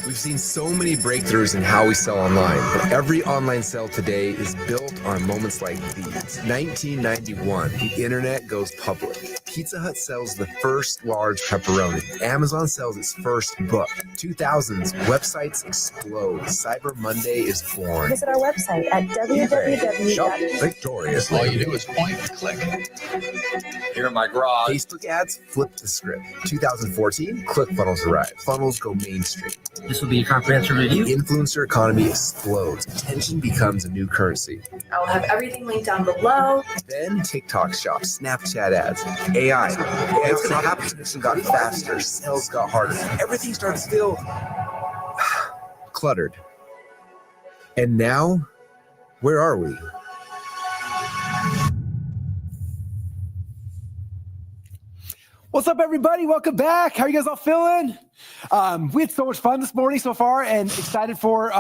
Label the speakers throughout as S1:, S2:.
S1: We've seen so many breakthroughs in how we sell online, but every online sale today is built on moments like these. 1991, the internet goes public. Pizza Hut sells the first large pepperoni. Amazon sells its first book. 2000s, websites explode. Cyber Monday is born.
S2: Visit our website at www.
S1: Shop victoriously.
S3: All you do is point and click. Here in my garage.
S1: Facebook ads flip the script. 2014, ClickFunnels arrive. Funnels go mainstream.
S4: This will be a comprehensive review.
S1: Influencer economy explodes. Attention becomes a new currency.
S2: I'll have everything linked down below.
S1: Then TikTok shops, Snapchat ads, AI. It's going to happen. It got faster. Sales got harder. Everything starts to feel cluttered. And now, where are we?
S5: What's up, everybody? Welcome back. How are you guys all feeling? We had so much fun this morning so far and excited for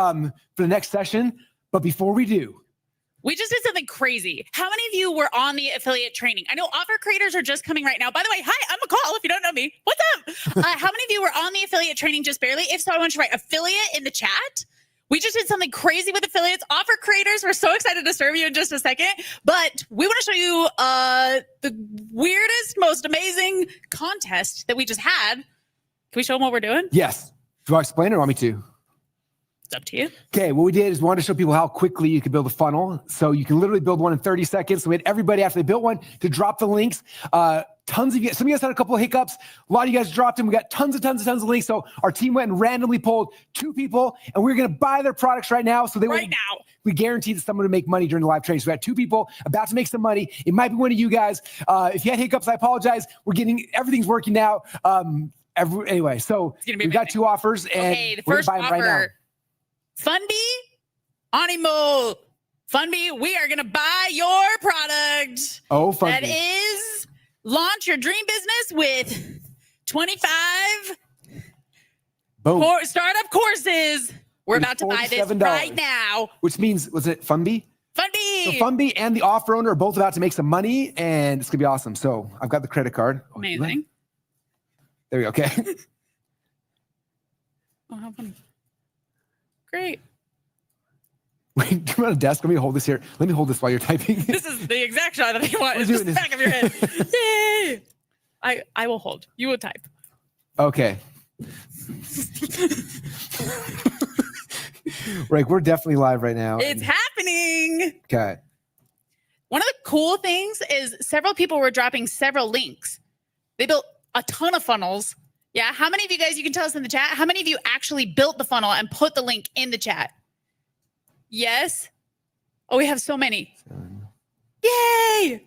S5: the next session. But before we do,
S6: we just did something crazy. How many of you were on the affiliate training? I know offer creators are just coming right now. By the way, hi, I'm McCall if you don't know me. What's up? How many of you were on the affiliate training just barely? If so, I want you to write affiliate in the chat. We just did something crazy with affiliates. Offer creators, we're so excited to serve you in just a second. But we want to show you the weirdest, most amazing contest that we just had. Can we show them what we're doing?
S5: yes. Do I explain it or want me to?
S6: It's up to you.
S5: Okay, what we did is we wanted to show people how quickly you can build a funnel. So you can literally build one in 30 seconds. So we had everybody after they built one to drop the links. Tons of you, some of you guys had a couple of hiccups. A lot of you guys dropped them. We got tons of links. So our team went and randomly pulled 2 people, and we're going to buy their products right now. So we guarantee that someone would make money during the live training. So we had 2 people about to make some money. It might be one of you guys. If you had hiccups, I apologize. everything's working now. Anyway, so we've got 2 offers, and
S6: the
S5: we're
S6: first
S5: buying right now.
S6: offer. Funby, Animo, Funby, we are going to buy your product.
S5: Oh, Funby.
S6: That is launch your dream business with 25 startup courses. We're about to buy this right now.
S5: Which means, was it Funby?
S6: Funby.
S5: So Funby and the offer owner are both about to make some money, and it's going to be awesome. So I've got the credit card.
S6: Amazing.
S5: There we go. Okay.
S6: Oh, how funny. Great.
S5: Wait, do you want a desk? Let me hold this here. Let me hold this while you're typing.
S6: This is the exact shot that you want. It's just the back of your head. Yay! I will hold. You will type.
S5: Okay. Right, we're definitely live right now.
S6: It's happening.
S5: Okay.
S6: One of the cool things is several people were dropping several links. They built a ton of funnels. Yeah. How many of you guys, you can tell us in the chat, how many of you actually built the funnel and put the link in the chat? Yes. Oh, we have so many.
S5: 7.
S6: Yay.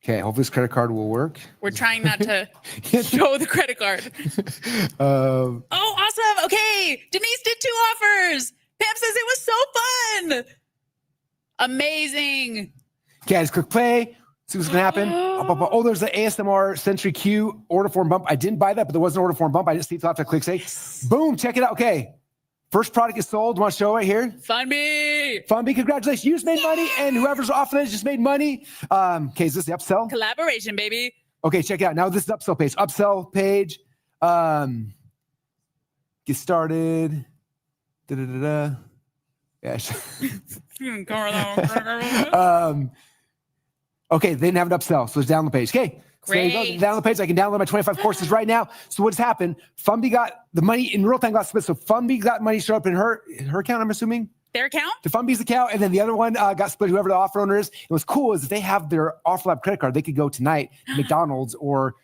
S5: Okay. Hopefully this credit card will work.
S6: We're trying not to show the credit card. Oh, awesome. Okay. Denise did 2 offers. Pam says it was so fun. Amazing.
S5: Okay. Just click play. See what's going to happen. Oh, there's the ASMR Century Q order form bump. I didn't buy that, but there was an order form bump. I just see to click say. Boom. Check it out. Okay. First product is sold. Want to show right here?
S6: Funby.
S5: Funby, congratulations. You just made money, and whoever's offering it just made money. Okay, is this the upsell?
S6: Collaboration, baby.
S5: Okay, check it out. Now this is the upsell page. Upsell page. Get started. Da-da-da-da. Yeah. Okay, they didn't have an upsell, so it's down the page. Okay, so there you go. Down the page, I can download my 25 courses right now. So what's happened? Funby got the money in real time, got split. So Funby got money show up in her account, I'm assuming?
S6: Their account?
S5: To Funby's account, and then the other one got split, whoever the offer owner is. And what's cool is if they have their OfferLab credit card, they could go tonight to McDonald's or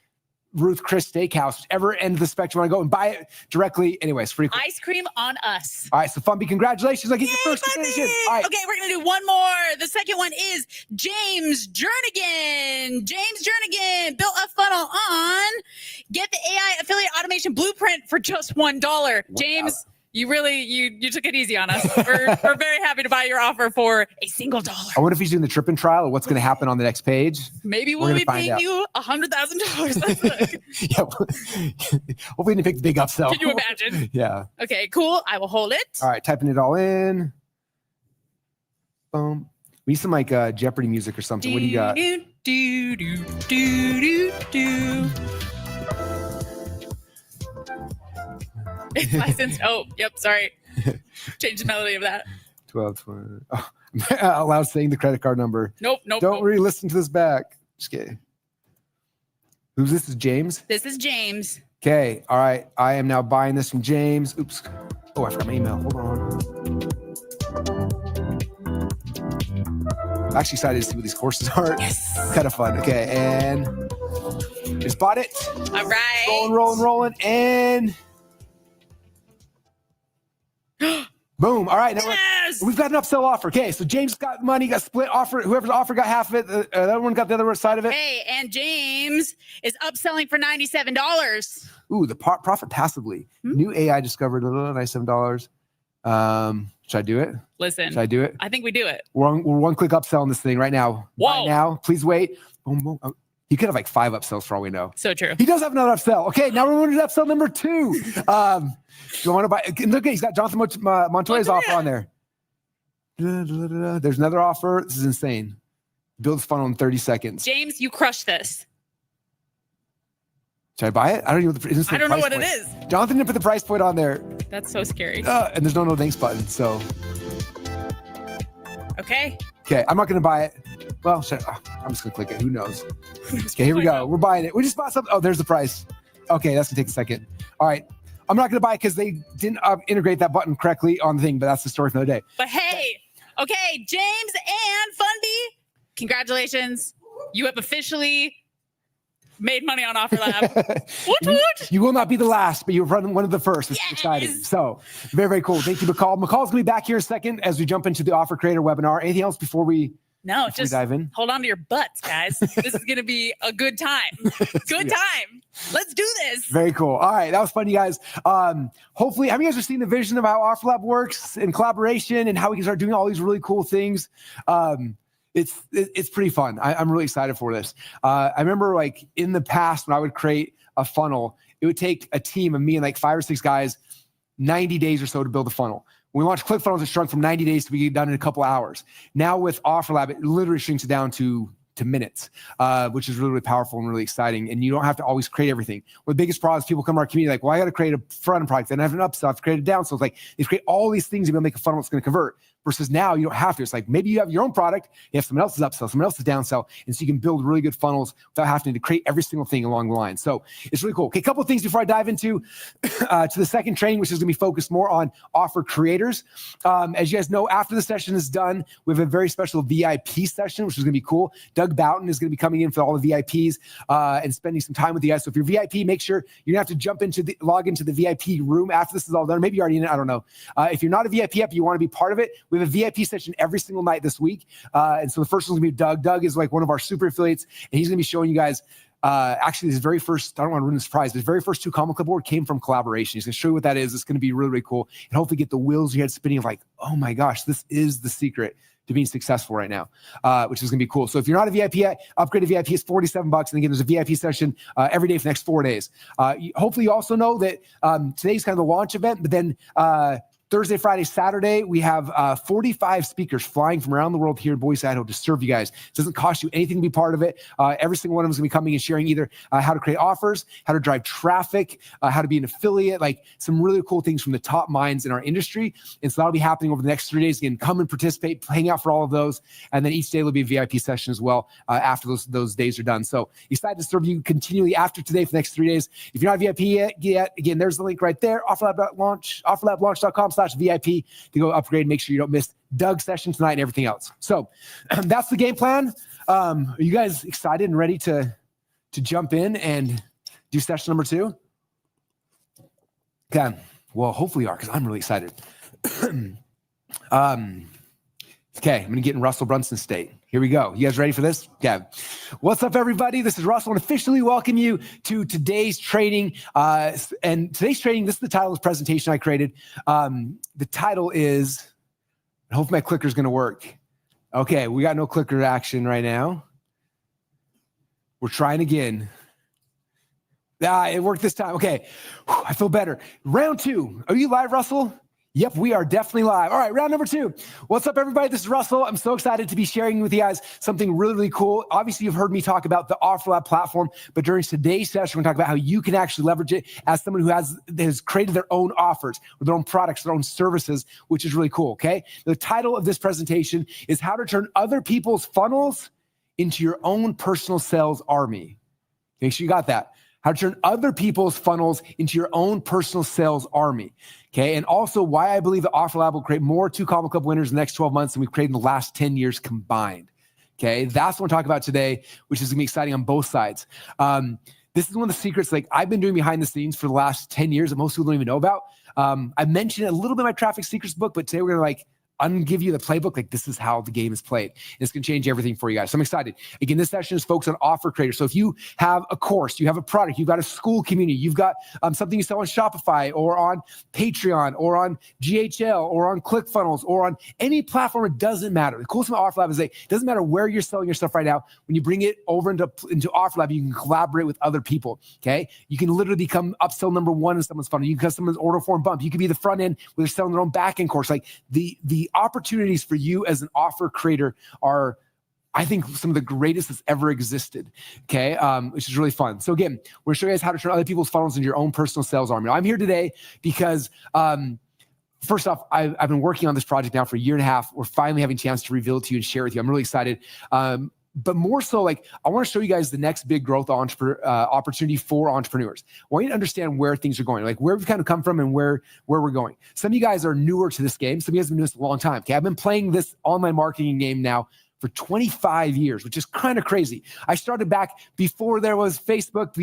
S5: Ruth Chris Steakhouse, whichever end of the spectrum you want to go and buy it directly. Anyways, free.
S6: Ice cream on us.
S5: All right, so Funby, congratulations. I get your first edition. All right.
S6: Okay, we're going to do one more. The second one is James Jernigan. James Jernigan built a funnel on Get the AI Affiliate Automation Blueprint for just $1. James, you really, you took it easy on us. We're very happy to buy your offer for a single $1.
S5: I wonder if he's doing the trip and trial or what's going to happen on the next page.
S6: Maybe we'll be paying you $100,000.
S5: Yeah. Hopefully didn't pick the big upsell.
S6: Can you imagine?
S5: Yeah.
S6: Okay, cool. I will hold it.
S5: All right, typing it all in. Boom. We need some like Jeopardy music or something. What do you got?
S6: It's licensed. Oh, yep. Sorry. Change the melody of that.
S5: 12, 20. Oh, I'm allowed saying the credit card number.
S6: Nope.
S5: Don't re-listen to this back. Just kidding. Who's this? Is James?
S6: This is James.
S5: Okay. All right. I am now buying this from James. Oops. Oh, I forgot my email. Hold on. I'm actually excited to see what these courses are.
S6: Yes.
S5: Kind of fun. Okay. And just bought it.
S6: All right.
S5: Rolling. And boom. All right. Now we've got an upsell offer. Okay. So James got money, got split offer. Whoever's offer got half of it. The other one got the other side of it.
S6: Hey, and James is upselling for $97.
S5: Ooh, the profit passively. New AI discovered, $97. Should I do it?
S6: Listen.
S5: Should I do it?
S6: I think we do it.
S5: We're one click upselling this thing right now.
S6: Whoa.
S5: Right now. Please wait. Boom, boom. Oh, he could have like 5 upsells for all we know.
S6: So true.
S5: He does have another upsell. Okay, now we're going to upsell number 2. You want to buy? Look, he's got Jonathan Montoya's offer on there. There's another offer. This is insane. Build this funnel in 30 seconds.
S6: James, you crushed this.
S5: Should I buy it? I don't even.
S6: I don't know what it is.
S5: Jonathan didn't put the price point on there.
S6: That's so scary.
S5: And there's no thanks button. So.
S6: Okay.
S5: Okay, I'm not going to buy it. Well, I'm just going to click it. Who knows? Okay, here we go. We're buying it. We just bought something. Oh, there's the price. Okay, that's going to take a second. All right. I'm not going to buy it because they didn't integrate that button correctly on the thing, but that's the story for another day.
S6: But hey, okay, James and Fundy, congratulations. You have officially made money on OfferLab. Woot.
S5: You will not be the last, but you're running one of the first, which is exciting. So very, very cool. Thank you, McCall. McCall's going to be back here in a second as we jump into the Offer Creator webinar. Anything else before we
S6: just dive in? Hold on to your butts, guys. This is going to be a good time. Good time. Let's do this.
S5: Very cool. All right. That was fun, you guys. Hopefully, have you guys seen the vision of how OfferLab works in collaboration and how we can start doing all these really cool things? It's pretty fun. I'm really excited for this. I remember like in the past when I would create a funnel, it would take a team of me and like 5 or 6 guys 90 days or so to build a funnel. When we launched ClickFunnels, it shrunk from 90 days to be done in a couple hours. Now with OfferLab, it literally shrinks it down to minutes, which is really, really powerful and really exciting. And you don't have to always create everything. One of the biggest problems, people come to our community like, well, I got to create a front-end product, then I have an upsell, I have to create a downsell. It's like, they create all these things to make a funnel that's going to convert. Versus now, you don't have to. It's like maybe you have your own product, you have someone else's upsell, someone else's downsell, and so you can build really good funnels without having to create every single thing along the line. So it's really cool. Okay, a couple of things before I dive into to the second training, which is going to be focused more on offer creators. As you guys know, after the session is done, we have a very special VIP session, which is going to be cool. Doug Boughton is going to be coming in for all the VIPs and spending some time with you guys. So if you're VIP, make sure you're going to have to log into the VIP room after this is all done. Maybe you're already in it. I don't know. If you're not a VIP yet, but you want to be part of it, we have a VIP session every single night this week. And so the first one's gonna be Doug. Doug is like one of our super affiliates, and he's gonna be showing you guys actually his very first, I don't want to ruin the surprise, but his very first 2 combo clipboard came from collaboration. He's gonna show you what that is. It's gonna be really, really cool. And hopefully get the wheels in your head spinning of like, oh my gosh, this is the secret to being successful right now, which is gonna be cool. So if you're not a VIP yet, upgrade to VIP is $47. And again, there's a VIP session every day for the next 4 days. Hopefully you also know that today's kind of the launch event, but then Thursday, Friday, Saturday, we have 45 speakers flying from around the world here in Boise, Idaho to serve you guys. It doesn't cost you anything to be part of it. Every single one of them is going to be coming and sharing either how to create offers, how to drive traffic, how to be an affiliate, like some really cool things from the top minds in our industry. And so that'll be happening over the next 3 days. Again, come and participate, hang out for all of those. And then each day will be a VIP session as well after those days are done. So excited to serve you continually after today for the next 3 days. If you're not VIP yet, again, there's the link right there, offerlablaunch.com/VIP to go upgrade and make sure you don't miss Doug's session tonight and everything else. So that's the game plan. Are you guys excited and ready to jump in and do session number 2? Okay. Well, hopefully you are, because I'm really excited. Okay, I'm going to get in Russell Brunson state. Here we go. You guys ready for this? Yeah. What's up, everybody? This is Russell, and officially welcome you to today's training. And today's training, this is the title of this presentation I created. The title is, I hope my clicker is going to work. Okay, we got no clicker action right now. We're trying again. It worked this time. Okay, I feel better. Round 2. Are you live, Russell? Yep, we are definitely live. All right, round number 2. What's up, everybody? This is Russell. I'm so excited to be sharing with you guys something really, really cool. Obviously, you've heard me talk about the OfferLab platform, but during today's session, we're going to talk about how you can actually leverage it as someone who has created their own offers, or their own products, their own services, which is really cool, okay? The title of this presentation is How to Turn Other People's Funnels into Your Own Personal Sales Army. Make sure you got that. How to turn other people's funnels into your own personal sales army. Okay. And also why I believe the OfferLab will create more 2 Combo Club winners in the next 12 months than we've created in the last 10 years combined. Okay. That's what we're talking about today, which is gonna be exciting on both sides. This is one of the secrets, like I've been doing behind the scenes for the last 10 years that most people don't even know about. I mentioned it a little bit in my Traffic Secrets book, but today we're gonna give you the playbook. Like this is how the game is played. And it's going to change everything for you guys. So I'm excited. Again, this session is focused on offer creators. So if you have a course, you have a product, you've got a school community, you've got something you sell on Shopify or on Patreon or on GHL or on ClickFunnels or on any platform, it doesn't matter. The coolest thing about OfferLab is it doesn't matter where you're selling your stuff right now. When you bring it over into OfferLab, you can collaborate with other people. Okay. You can literally become upsell number 1 in someone's funnel. You can become someone's order form bump. You can be the front end where they're selling their own back end course. Like the opportunities for you as an offer creator are, I think, some of the greatest that's ever existed, okay, which is really fun. So again, we're going to show you guys how to turn other people's funnels into your own personal sales army. Now, I'm here today because, first off, I've been working on this project now for a year and a half. We're finally having a chance to reveal it to you and share it with you. I'm really excited. But more so, I want to show you guys the next big growth opportunity for entrepreneurs. I want you to understand where things are going, like where we've kind of come from and where we're going. Some of you guys are newer to this game. Some of you guys have been doing this a long time. Okay, I've been playing this online marketing game now for 25 years, which is kind of crazy. I started back before there was Facebook,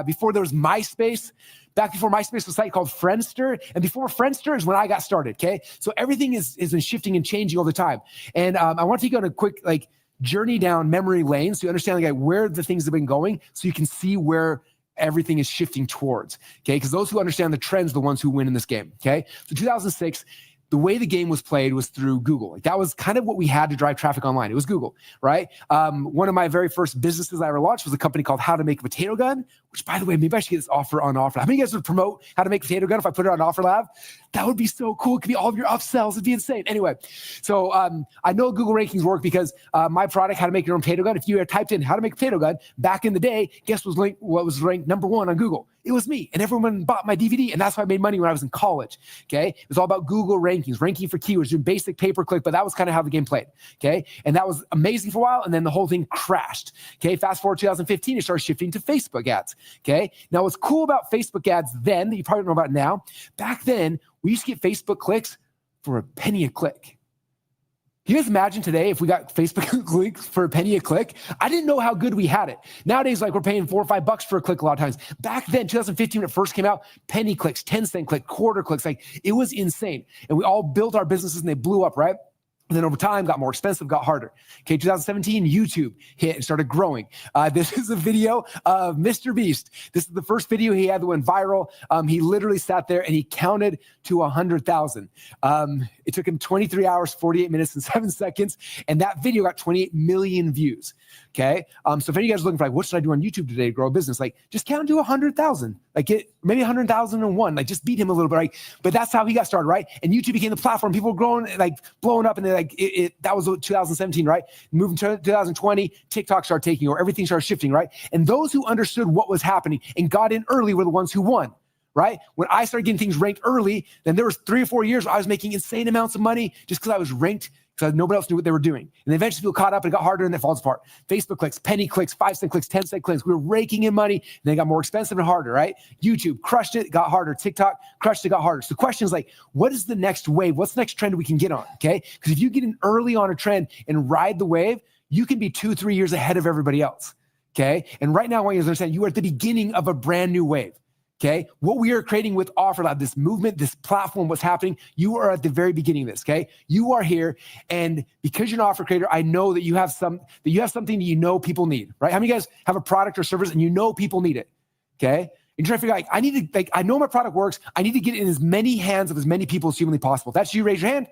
S5: before there was MySpace. Back before MySpace was a site called Friendster, and before Friendster is when I got started, okay? So everything is been shifting and changing all the time. And I want to take you on a quick, journey down memory lane so you understand where the things have been going so you can see where everything is shifting towards, okay? Because those who understand the trends are the ones who win in this game, okay? So 2006, the way the game was played was through Google. That was kind of what we had to drive traffic online. It was Google, right? One of my very first businesses I ever launched was a company called How to Make a Potato Gun, which, by the way, maybe I should get this offer on OfferLab. How many of you guys would promote How to Make a Potato Gun if I put it on OfferLab? That would be so cool. It could be all of your upsells. It'd be insane. Anyway, so I know Google rankings work because my product, How to Make Your Own Potato Gun, if you had typed in How to Make a Potato Gun back in the day, guess what was ranked number 1 on Google? It was me, and everyone bought my DVD, and that's how I made money when I was in college, okay? It was all about Google rankings, ranking for keywords, doing basic pay-per-click, but that was kind of how the game played, okay? And that was amazing for a while, and then the whole thing crashed, okay? Fast forward 2015, it started shifting to Facebook ads, okay? Now, what's cool about Facebook ads then, that you probably don't know about now, back then, we used to get Facebook clicks for a penny a click. Can you guys imagine today if we got Facebook clicks for a penny a click? I didn't know how good we had it. Nowadays, we're paying $4 or $5 for a click a lot of times. Back then, 2015, when it first came out, penny clicks, 10-cent click, quarter clicks, it was insane. And we all built our businesses and they blew up, right? And then over time, got more expensive, got harder. Okay, 2017, YouTube hit and started growing. This is a video of Mr. Beast. This is the first video he had that went viral. He literally sat there and he counted to 100,000. It took him 23 hours, 48 minutes, and 7 seconds. And that video got 28 million views. Okay, so if any of you guys are looking for what should I do on YouTube today to grow a business, just count to 100,000. Get maybe 100,001. Just beat him a little bit, right? But that's how he got started, right? And YouTube became the platform. People were growing, blowing up, and that was 2017, right? Moving to 2020, TikTok started taking over. Everything started shifting, right? And those who understood what was happening and got in early were the ones who won, right? When I started getting things ranked early, then there was 3 or 4 years where I was making insane amounts of money just because I was ranked, because nobody else knew what they were doing. And then eventually people caught up and it got harder and it falls apart. Facebook clicks, penny clicks, 5-cent clicks, 10-cent clicks. We were raking in money and they got more expensive and harder, right? YouTube crushed it, got harder. TikTok crushed it, got harder. So the question is what is the next wave? What's the next trend we can get on, okay? Because if you get in early on a trend and ride the wave, you can be 2-3 years ahead of everybody else, okay? And right now, I want you to understand, you are at the beginning of a brand new wave. Okay, what we are creating with OfferLab, this movement, this platform, what's happening, you are at the very beginning of this, okay? You are here, and because you're an offer creator, I know that you have something that you know people need, right? How many of you guys have a product or service and you know people need it, okay? And you're trying to figure out, I know my product works, I need to get it in as many hands of as many people as humanly possible. If that's you, raise your hand,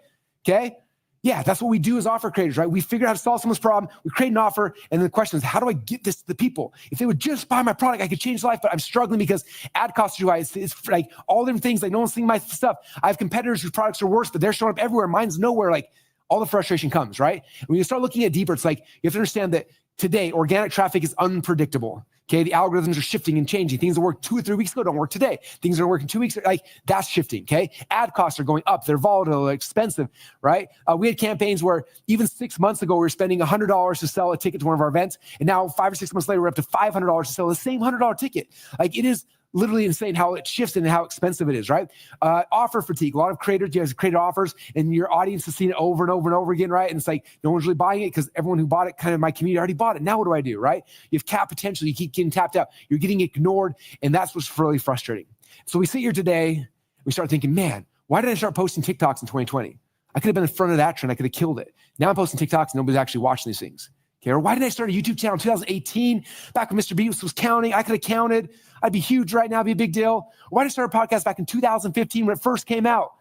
S5: okay? Yeah, that's what we do as offer creators, right? We figure out how to solve someone's problem. We create an offer. And then the question is, how do I get this to the people? If they would just buy my product, I could change their life, but I'm struggling because ad costs are too high. It's like all different things. Like no one's seeing my stuff. I have competitors whose products are worse, but they're showing up everywhere. Mine's nowhere. Like all the frustration comes, right? And when you start looking at deeper, it's like, you have to understand that today, organic traffic is unpredictable. Okay, the algorithms are shifting and changing. Things that worked 2 or 3 weeks ago don't work today. Things that are working 2 weeks, like that's shifting. Okay, ad costs are going up. They're volatile, they're expensive, right? We had campaigns where even 6 months ago we were spending $100 to sell a ticket to one of our events, and now 5 or 6 months later we're up to $500 to sell the same $100 ticket. Like it is literally insane how it shifts and how expensive it is, right? Offer fatigue. A lot of creators, you guys created offers and your audience has seen it over and over and over again, right? And it's like, no one's really buying it because everyone who bought it, kind of my community already bought it. Now what do I do, right? You have cap potential. You keep getting tapped out. You're getting ignored. And that's what's really frustrating. So we sit here today, we start thinking, man, why did I start posting TikToks in 2020? I could have been in front of that trend. I could have killed it. Now I'm posting TikToks and nobody's actually watching these things. Okay, or why did I start a YouTube channel in 2018? Back when Mr. Beast was counting, I could have counted. I'd be huge right now, it'd be a big deal. Or why did I start a podcast back in 2015 when it first came out?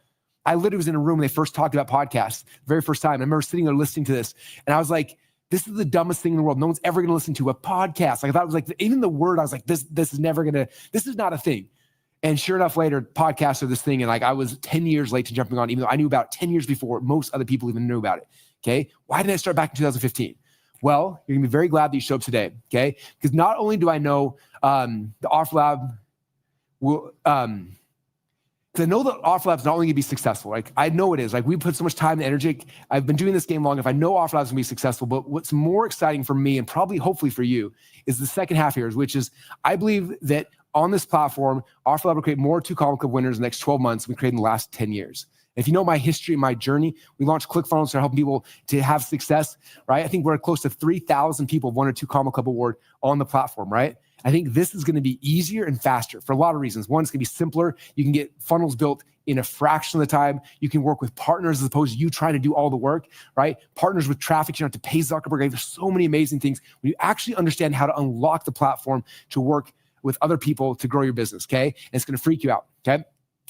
S5: I literally was in a room when they first talked about podcasts, the very first time. I remember sitting there listening to this, and I was like, this is the dumbest thing in the world. No one's ever gonna listen to a podcast. Like I thought it was like, even the word, I was like, this is not a thing. And sure enough, later, podcasts are this thing. And like I was 10 years late to jumping on, even though I knew about it 10 years before most other people even knew about it. Okay, why did I start back in 2015? Well, you're gonna be very glad that you showed up today, okay? Because not only do I know the Offer Lab will, because I know that Offer Lab's not only gonna be successful, like I know it is. Like we put so much time and energy. I've been doing this game long. If I know Offer Lab's gonna be successful, but what's more exciting for me and probably hopefully for you is the second half here, which is I believe that on this platform, Offer Lab will create more 2 Column Club winners in the next 12 months than we created in the last 10 years. If you know my history and my journey, we launched ClickFunnels to help people to have success, right? I think we're close to 3,000 people have won a 2 Comma Club award on the platform, right? I think this is going to be easier and faster for a lot of reasons. One, it's going to be simpler. You can get funnels built in a fraction of the time. You can work with partners as opposed to you trying to do all the work, right? Partners with traffic. You don't have to pay Zuckerberg. There's so many amazing things when you actually understand how to unlock the platform to work with other people to grow your business, okay? And it's going to freak you out, okay?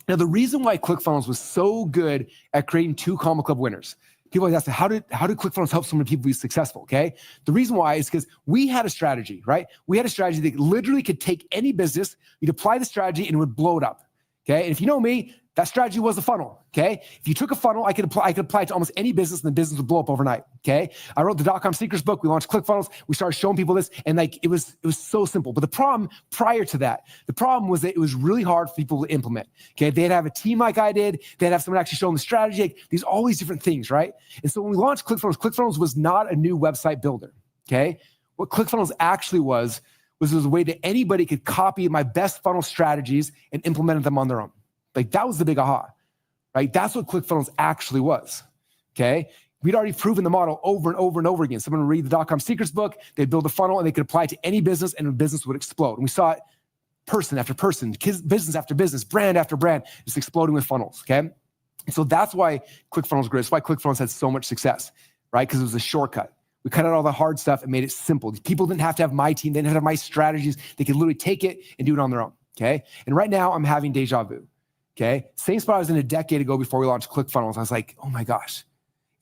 S5: Now, the reason why ClickFunnels was so good at creating 2 Comma Club winners, people always ask, how did ClickFunnels help so many people be successful, okay? The reason why is because we had a strategy, right? We had a strategy that literally could take any business, you'd apply the strategy and it would blow it up, okay? And if you know me, that strategy was a funnel, okay? If you took a funnel, I could apply it to almost any business and the business would blow up overnight, okay? I wrote the .com Secrets book. We launched ClickFunnels. We started showing people this and like, it was so simple. But the problem prior to that, the problem was that it was really hard for people to implement, okay? They'd have a team like I did. They'd have someone actually show them the strategy, like, all these different things, right? And so when we launched ClickFunnels, ClickFunnels was not a new website builder, okay? What ClickFunnels actually was a way that anybody could copy my best funnel strategies and implement them on their own. Like that was the big aha. Right? That's what ClickFunnels actually was, okay? We'd already proven the model over and over and over again. Someone would read the .com Secrets book, they'd build a funnel, and they could apply it to any business, and the business would explode. And we saw it person after person, business after business, brand after brand, just exploding with funnels, okay? And so that's why ClickFunnels grew. That's why ClickFunnels had so much success, right? Because it was a shortcut. We cut out all the hard stuff and made it simple. People didn't have to have my team. They didn't have to have my strategies. They could literally take it and do it on their own, okay? And right now, I'm having deja vu. Okay, same spot I was in a decade ago before we launched ClickFunnels. I was like, oh my gosh.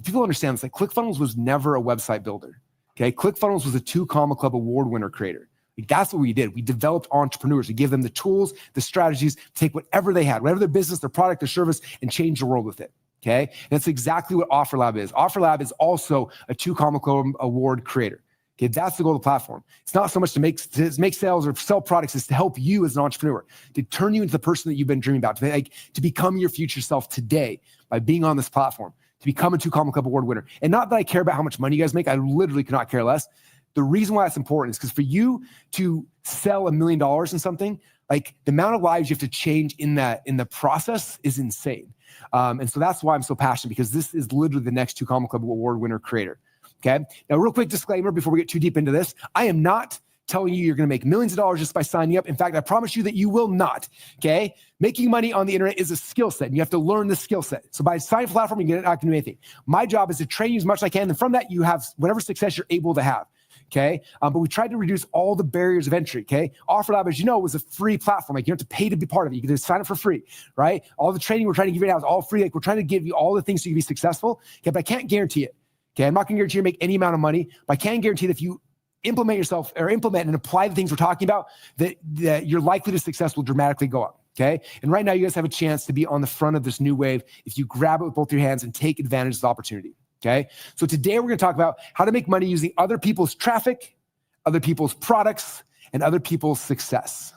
S5: People understand this. Like ClickFunnels was never a website builder. Okay, ClickFunnels was a 2 Comma Club award winner creator. Like, that's what we did. We developed entrepreneurs. We gave them the tools, the strategies to take whatever they had, whatever their business, their product, their service, and change the world with it. Okay, and that's exactly what Offer Lab is. Offer Lab is also a 2 Comma Club award creator. Okay, that's the goal of the platform. It's not so much to make sales or sell products. It's to help you as an entrepreneur, to turn you into the person that you've been dreaming about, to become your future self today by being on this platform, to become a 2 Comma Club award winner. And not that I care about how much money you guys make. I literally could not care less. The reason why it's important is because for you to sell $1 million in something, like the amount of lives you have to change in the process is insane. And so that's why I'm so passionate, because this is literally the next 2 Comma Club award winner creator. Okay. Now, real quick disclaimer before we get too deep into this. I am not telling you you're going to make millions of dollars just by signing up. In fact, I promise you that you will not. Okay. Making money on the internet is a skill set, and you have to learn the skill set. So by signing for the platform, you're not going to do anything. My job is to train you as much as I can. And from that, you have whatever success you're able to have. Okay. But we tried to reduce all the barriers of entry. Okay. OfferLab, as you know, was a free platform. Like you don't have to pay to be part of it. You can just sign up for free, right? All the training we're trying to give you now is all free. Like we're trying to give you all the things so you can be successful. Okay. But I can't guarantee it. Okay. I'm not going to guarantee you to make any amount of money, but I can guarantee that if you implement and apply the things we're talking about, that your likelihood of success will dramatically go up. Okay. And right now you guys have a chance to be on the front of this new wave if you grab it with both your hands and take advantage of the opportunity. Okay. So today we're going to talk about how to make money using other people's traffic, other people's products, and other people's success.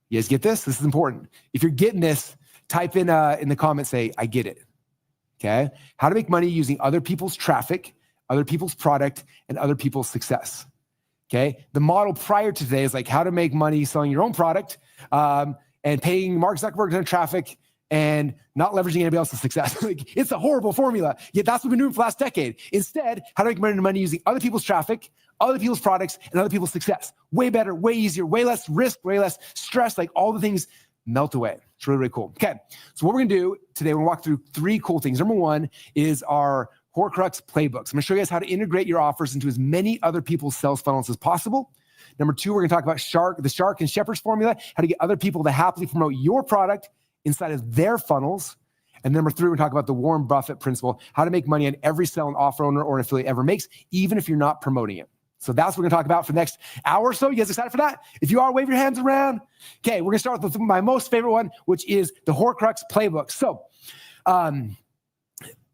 S5: You guys get this? This is important. If you're getting this, type in the comments, say, I get it. Okay. How to make money using other people's traffic, other people's product, and other people's success. Okay. The model prior to today is like how to make money selling your own product and paying Mark Zuckerberg on traffic and not leveraging anybody else's success. Like, it's a horrible formula. Yet that's what we've been doing for the last decade. Instead, how to make money using other people's traffic, other people's products, and other people's success. Way better, way easier, way less risk, way less stress. Like all the things melt away. It's really, really cool. Okay. So what we're going to do today, we're going to walk through 3 cool things. Number 1 is our horcrux playbooks. I'm going to show you guys how to integrate your offers into as many other people's sales funnels as possible. Number 2, we're going to talk about the shark and shepherd's formula, how to get other people to happily promote your product inside of their funnels. And number 3, we're going to talk about the Warren Buffett principle, how to make money on every sale an offer owner or an affiliate ever makes, even if you're not promoting it. So that's what we're going to talk about for the next hour or so. You guys excited for that? If you are, wave your hands around. Okay, we're going to start with my most favorite one, which is the horcrux playbook. So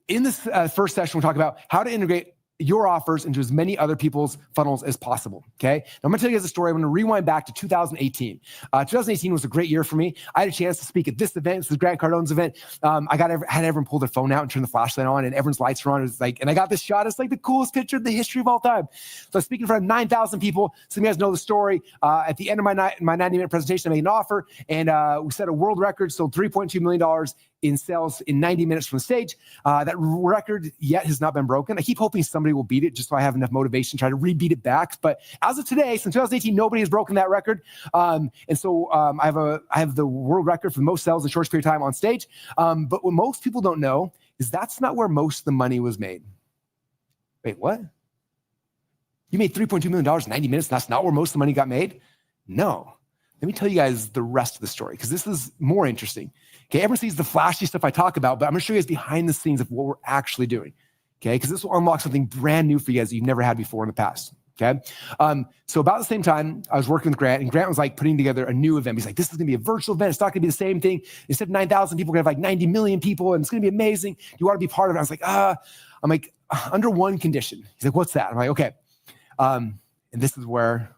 S5: in this first session, we'll talk about how to integrate your offers into as many other people's funnels as possible, okay? Now, I'm going to tell you guys a story. I'm going to rewind back to 2018. 2018 was a great year for me. I had a chance to speak at this event. This is Grant Cardone's event. Had everyone pull their phone out and turn the flashlight on, and everyone's lights were on. It was like, and I got this shot. It's like the coolest picture in the history of all time. So I was speaking in front of 9,000 people. Some of you guys know the story. At the end of my 90-minute presentation, I made an offer, and we set a world record, sold $3.2 million in sales in 90 minutes from the stage. That record yet has not been broken. I keep hoping somebody will beat it just so I have enough motivation to try to rebeat it back. But as of today, since 2018, nobody has broken that record. And so I have the world record for the most sales in the shortest period of time on stage. But what most people don't know is that's not where most of the money was made. Wait, what? You made $3.2 million in 90 minutes, and that's not where most of the money got made? No. Let me tell you guys the rest of the story, because this is more interesting. Okay, everyone sees the flashy stuff I talk about, but I'm going to show you guys behind the scenes of what we're actually doing. Okay, because this will unlock something brand new for you guys that you've never had before in the past. Okay, so about the same time, I was working with Grant, and Grant was like putting together a new event. He's like, this is going to be a virtual event. It's not going to be the same thing. Instead of 9,000 people, we're going to have like 90 million people, and it's going to be amazing. Do you want to be part of it? I was like, under one condition. He's like, what's that? I'm like, okay. And this is where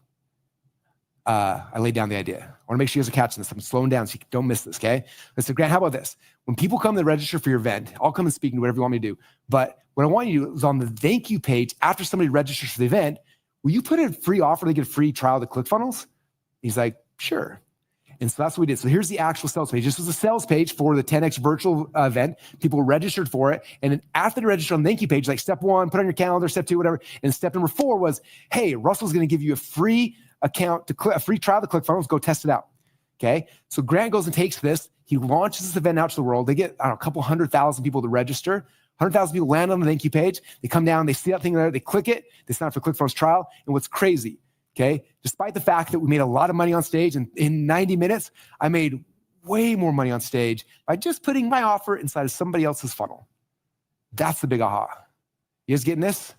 S5: I laid down the idea. I want to make sure you guys are catching this. I'm slowing down so you don't miss this, okay? I said, Grant, how about this? When people come to register for your event, I'll come and speak and do whatever you want me to do. But what I want you to do is on the thank you page, after somebody registers for the event, will you put a free offer to get a free trial to ClickFunnels? He's like, sure. And so that's what we did. So here's the actual sales page. This was a sales page for the 10X virtual event. People registered for it. And then after they registered on the thank you page, like step 1, put on your calendar, step 2, whatever. And step number 4 was, hey, Russell's going to give you a free account a free trial to ClickFunnels. Go test it out. Okay. So Grant goes and takes this. He launches this event out to the world. They get, a couple 100,000 people to register. 100,000 people land on the thank you page. They come down, they see that thing there, they click it, they sign up for ClickFunnels trial. And what's crazy, okay, despite the fact that we made a lot of money on stage, and in 90 minutes, I made way more money on stage by just putting my offer inside of somebody else's funnel. That's the big aha. You guys getting this?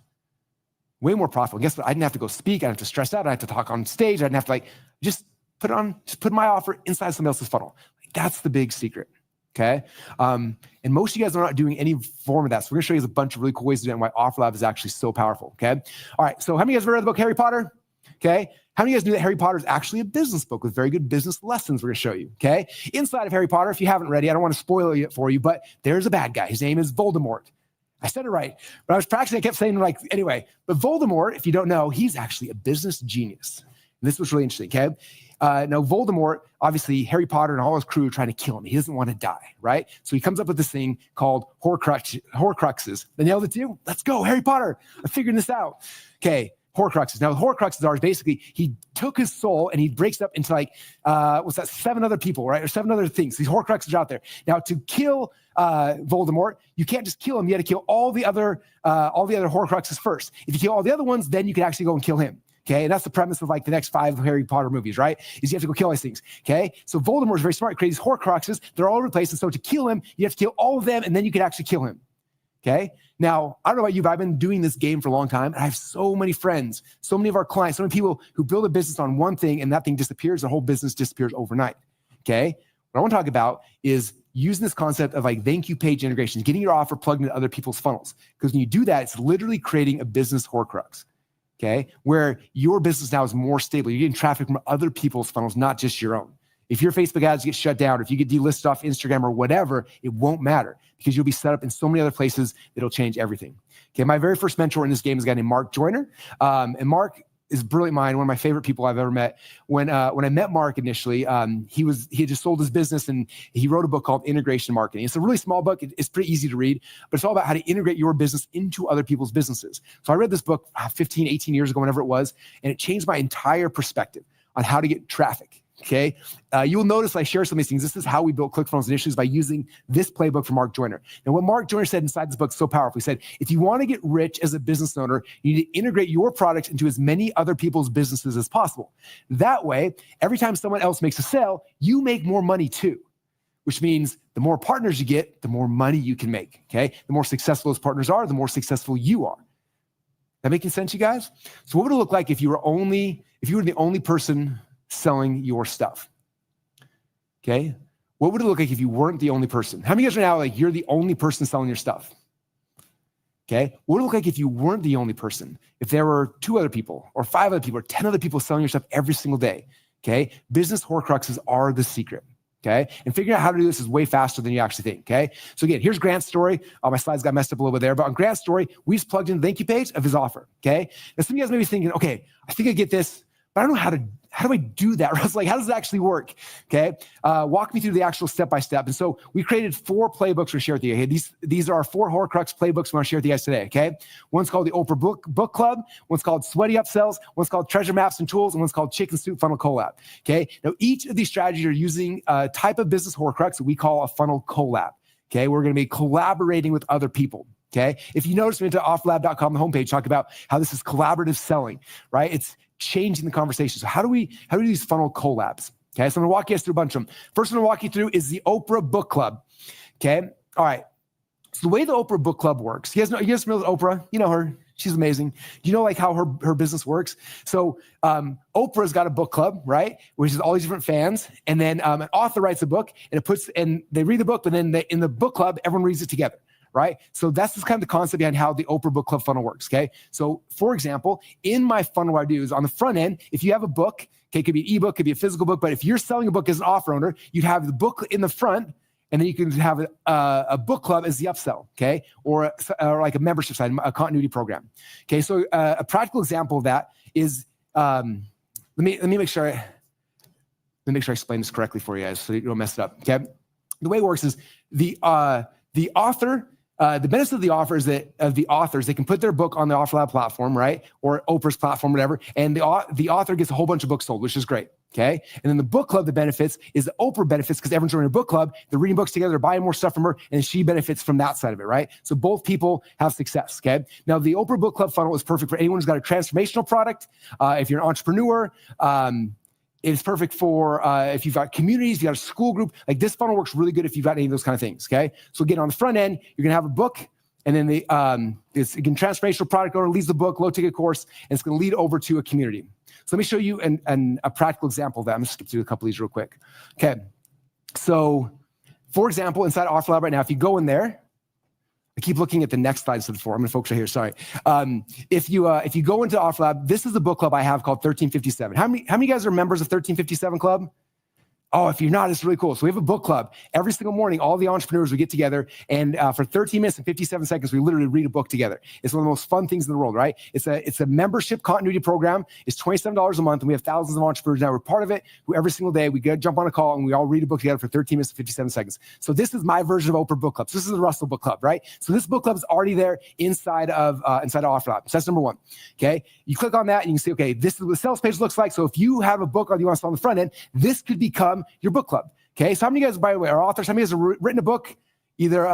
S5: Way more profitable. Guess what? I didn't have to go speak. I didn't have to stress out. I didn't have to talk on stage. I didn't have to just put my offer inside somebody else's funnel. That's the big secret. Okay. And most of you guys are not doing any form of that. So we're going to show you a bunch of really cool ways to do it and why OfferLab is actually so powerful. Okay. All right. So how many of you guys have read the book Harry Potter? Okay. How many of you guys knew that Harry Potter is actually a business book with very good business lessons we're going to show you? Okay. Inside of Harry Potter, if you haven't read it, I don't want to spoil it for you, but there's a bad guy. His name is Voldemort. I said it right. But I was practicing, I kept saying anyway. But Voldemort, if you don't know, he's actually a business genius. And this was really interesting, okay? Now, Voldemort, obviously, Harry Potter and all his crew are trying to kill him. He doesn't want to die, right? So he comes up with this thing called horcruxes. They nailed it too? Let's go, Harry Potter. I'm figuring this out. Okay, horcruxes. Now, the horcruxes are basically he took his soul and he breaks it up into like, 7 other people, right? Or 7 other things. These horcruxes are out there. Now, to kill Voldemort, you can't just kill him. You got to kill all the other horcruxes first. If you kill all the other ones, then you can actually go and kill him. Okay, and that's the premise of like the next 5 Harry Potter movies, right? Is you have to go kill these things. Okay, so Voldemort is very smart. He creates these horcruxes. They're all over the place. And so to kill him, you have to kill all of them, and then you can actually kill him. Okay. Now, I don't know about you, but I've been doing this game for a long time. And I have so many friends, so many of our clients, so many people who build a business on one thing and that thing disappears. The whole business disappears overnight. Okay. What I want to talk about is using this concept of like thank you page integration, getting your offer plugged into other people's funnels. Because when you do that, it's literally creating a business horcrux. Okay. Where your business now is more stable. You're getting traffic from other people's funnels, not just your own. If your Facebook ads get shut down, or if you get delisted off Instagram or whatever, it won't matter because you'll be set up in so many other places that'll change everything. Okay, my very first mentor in this game is a guy named Mark Joyner. And Mark is a brilliant mind, one of my favorite people I've ever met. When I met Mark initially, he had just sold his business and he wrote a book called Integration Marketing. It's a really small book. It's pretty easy to read, but it's all about how to integrate your business into other people's businesses. So I read this book 15, 18 years ago, whenever it was, and it changed my entire perspective on how to get traffic. Okay. You'll notice I share some of these things. This is how we built ClickFunnels initially, is by using this playbook from Mark Joyner. Now, what Mark Joyner said inside this book is so powerful. He said, if you want to get rich as a business owner, you need to integrate your products into as many other people's businesses as possible. That way, every time someone else makes a sale, you make more money too, which means the more partners you get, the more money you can make. Okay. The more successful those partners are, the more successful you are. That making sense, you guys? So what would it look like if you were the only person selling your stuff? Okay. What would it look like if you weren't the only person? How many of you guys right now, like you're the only person selling your stuff? Okay. What would it look like if you weren't the only person? If there were 2 other people or 5 other people or 10 other people selling your stuff every single day? Okay. Business horcruxes are the secret. Okay. And figuring out how to do this is way faster than you actually think. Okay. So again, here's Grant's story. My slides got messed up a little bit there, but on Grant's story, we just plugged in the thank you page of his offer. Okay. Now some of you guys may be thinking, okay, I think I get this, but I don't know how do I do that? I was like, how does it actually work? Okay. Walk me through the actual step-by-step. And so we created 4 playbooks to share with you. Okay? These are our 4 horcrux playbooks we want to share with you guys today. Okay. One's called the Oprah Book Club. One's called Sweaty Upsells. One's called Treasure Maps and Tools. And one's called Chicken Soup Funnel Collab. Okay. Now each of these strategies are using a type of business horcrux that we call a funnel collab. Okay. We're going to be collaborating with other people. Okay. If you notice, we went to offlab.com, the homepage, talk about how this is collaborative selling, right? It's changing the conversation. So how do we do these funnel collabs? Okay, so I'm gonna walk you guys through a bunch of them. First one I'm gonna walk you through is the Oprah Book Club. Okay, all right. So the way the Oprah Book Club works, you guys familiar with Oprah? You know her, she's amazing. You know like how her business works? So Oprah's got a book club, right? Which is all these different fans. And then an author writes a book and they read the book, but then in the book club, everyone reads it together. Right? So that's just kind of the concept behind how the Oprah Book Club funnel works, okay? So for example, in my funnel, what I do is on the front end, if you have a book, okay, it could be an ebook, it could be a physical book, but if you're selling a book as an offer owner, you'd have the book in the front, and then you can have a book club as the upsell, okay? Or like a membership side, a continuity program. Okay, so a practical example of that is, let me make sure I explain this correctly for you guys so you don't mess it up, okay? The way it works is the author, the benefit of the offer is that of the authors, they can put their book on the OfferLab platform, right? Or Oprah's platform, whatever. And the author gets a whole bunch of books sold, which is great. Okay. And then the book club, the benefits is the Oprah benefits because everyone's joining a book club. They're reading books together, they're buying more stuff from her, and she benefits from that side of it, right? So both people have success. Okay. Now the Oprah Book Club funnel is perfect for anyone who's got a transformational product. If you're an entrepreneur, it's perfect for if you've got communities, if you've got a school group. Like this funnel works really good if you've got any of those kind of things, okay? So again, on the front end, you're going to have a book, and then it's again, transformational product owner leads the book, low-ticket course, and it's going to lead over to a community. So let me show you a practical example of that. I'm going to skip through a couple of these real quick. Okay, so for example, inside OfferLab right now, if you go in there, I keep looking at the next slide instead of 4. I'm going to focus right here. Sorry. If you go into OfferLab, this is the book club I have called 1357. How many guys are members of 1357 Club? Oh, if you're not, it's really cool. So we have a book club. Every single morning, all the entrepreneurs, we get together, and for 13 minutes and 57 seconds, we literally read a book together. It's one of the most fun things in the world, right? It's a membership continuity program. It's $27 a month, and we have thousands of entrepreneurs now. We're part of it. Every single day, we jump on a call, and we all read a book together for 13 minutes and 57 seconds. So this is my version of Oprah Book Club. So this is the Russell Book Club, right? So this book club is already there inside of OfferLab. So that's number one, okay? You click on that, and you can see, okay, this is what the sales page looks like. So if you have a book or you want to sell on the front end, this could become your book club. Okay, so how many of you guys, by the way, are authors? How many of you guys have written a book? Either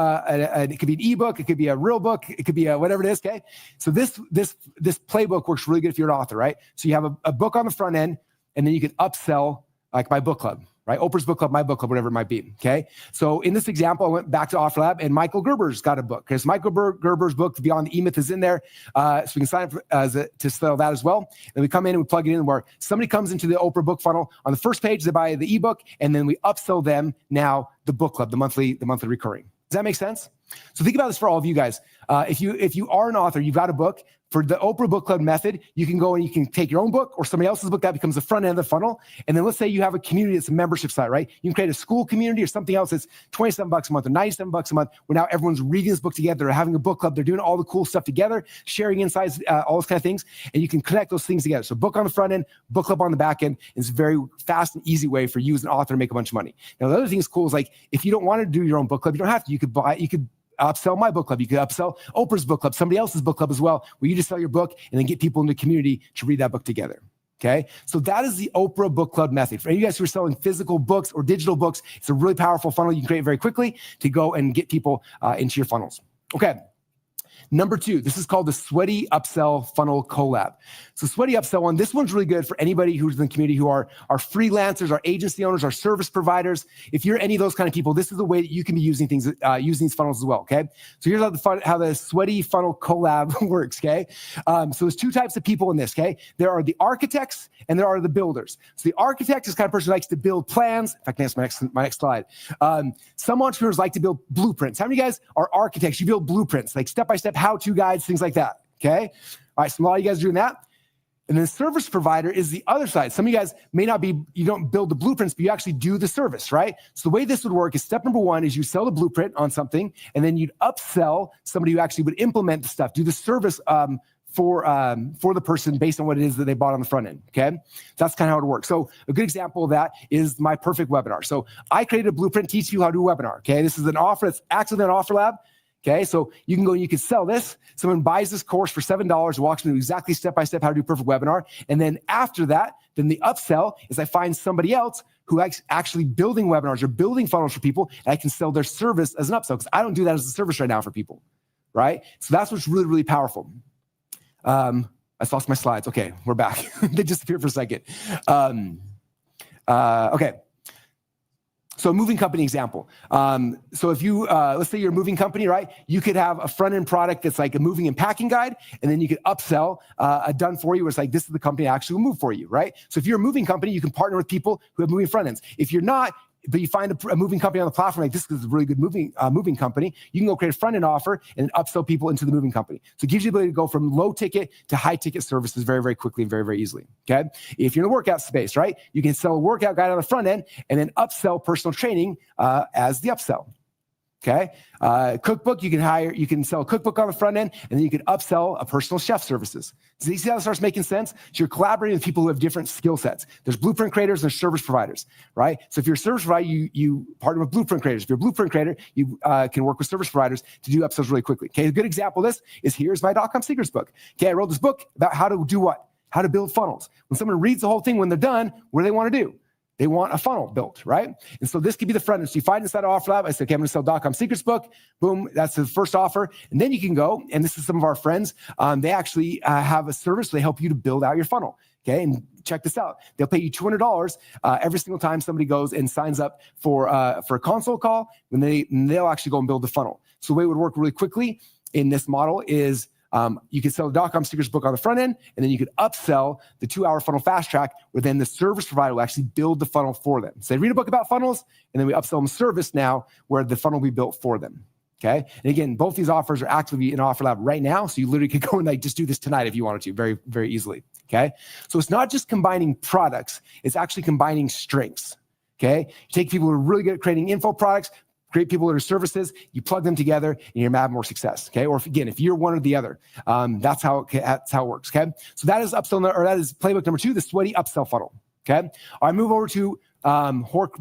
S5: it could be an ebook, it could be a real book, it could be whatever it is. Okay, so this playbook works really good if you're an author, right? So you have a book on the front end, and then you can upsell like my book club, right? Oprah's book club, my book club, whatever it might be. Okay, so in this example, I went back to OfferLab, and Michael Gerber's got a book. Because Michael Gerber's book, Beyond the E-Myth, is in there, so we can sign up to sell that as well. And we come in and we plug it in where somebody comes into the Oprah book funnel. On the first page, they buy the ebook, and then we upsell them now the book club, the monthly recurring. Does that make sense? So think about this for all of you guys. If you are an author, you've got a book. For the Oprah Book Club method, you can go and you can take your own book or somebody else's book. That becomes the front end of the funnel. And then let's say you have a community that's a membership site, right? You can create a school community or something else that's $27 a month or $97 a month, where now everyone's reading this book together. They're having a book club. They're doing all the cool stuff together, sharing insights, all those kind of things. And you can connect those things together. So book on the front end, book club on the back end. It's a very fast and easy way for you as an author to make a bunch of money. Now, the other thing is cool is like, if you don't want to do your own book club, you don't have to. You could upsell my book club. You could upsell Oprah's book club, somebody else's book club as well, where you just sell your book and then get people in the community to read that book together. Okay, so that is the Oprah Book Club method. For any of you guys who are selling physical books or digital books, it's a really powerful funnel you can create very quickly to go and get people into your funnels. Okay. Number two, this is called the Sweaty Upsell Funnel Collab. So Sweaty Upsell one, this one's really good for anybody who's in the community who are freelancers, are agency owners, are service providers. If you're any of those kind of people, this is the way that you can be using things, using these funnels as well, okay? So here's how the Sweaty Funnel Collab works, okay? So there's two types of people in this, okay? There are the architects and there are the builders. So the architect is the kind of person who likes to build plans. In fact, that's my next slide. Some entrepreneurs like to build blueprints. How many of you guys are architects? You build blueprints, like step-by-step how-to guides, things like that, okay? All right, so a lot of you guys are doing that. And then the service provider is the other side. Some of you guys may not be, you don't build the blueprints, but you actually do the service, right? So the way this would work is step number one is you sell the blueprint on something, and then you'd upsell somebody who actually would implement the stuff, do the service for the person based on what it is that they bought on the front end, okay? So that's kind of how it works. So a good example of that is my perfect webinar. So I created a blueprint to teach you how to do a webinar, okay? This is an offer that's actually on OfferLab. Okay, so you can go and you can sell this. Someone buys this course for $7, walks through exactly step-by-step how to do a perfect webinar. And then after that, then the upsell is I find somebody else who actually building webinars or building funnels for people, and I can sell their service as an upsell because I don't do that as a service right now for people, right? So that's what's really, really powerful. I just lost my slides. Okay, we're back. They disappeared for a second. Okay. So a moving company example. So if you, let's say you're a moving company, right? You could have a front-end product that's like a moving and packing guide, and then you could upsell a done for you where it's like, this is the company that actually will move for you, right? So if you're a moving company, you can partner with people who have moving front ends. If you're not, but you find a moving company on the platform, like this is a really good moving company, you can go create a front-end offer and upsell people into the moving company. So it gives you the ability to go from low ticket to high ticket services very, very quickly and very, very easily, okay? If you're in the workout space, right, you can sell a workout guide on the front end and then upsell personal training as the upsell. Okay, cookbook, you can sell a cookbook on the front end, and then you can upsell a personal chef services. So you see how it starts making sense? So you're collaborating with people who have different skill sets. There's blueprint creators and there's service providers, right? So if you're a service provider, you partner with blueprint creators. If you're a blueprint creator, you can work with service providers to do upsells really quickly. Okay, a good example of this is here's my .com secrets book. Okay, I wrote this book about how to do what? How to build funnels. When someone reads the whole thing, when they're done, what do they want to do? They want a funnel built, right? And so this could be the front end. So you find inside of OfferLab, I said, okay, I'm going to sell .com secrets book. Boom, that's the first offer. And then you can go, and this is some of our friends. They actually have a service. They help you to build out your funnel. Okay, and check this out. They'll pay you $200 every single time somebody goes and signs up for a console call. And they'll actually go and build the funnel. So the way it would work really quickly in this model is you can sell the .com secrets book on the front end, and then you could upsell the 2-hour funnel fast track, where then the service provider will actually build the funnel for them. So they read a book about funnels, and then we upsell them service now, where the funnel will be built for them. Okay. And again, both these offers are actively in OfferLab right now. So you literally could go and like just do this tonight if you wanted to, very, very easily. Okay. So it's not just combining products, it's actually combining strengths. okay? You take people who are really good at creating info products, great people that are services, you plug them together and you're gonna have more success, okay? Or if you're one or the other, that's how it works, okay? So that is that is playbook number 2, the sweaty upsell funnel, okay? All right, move over to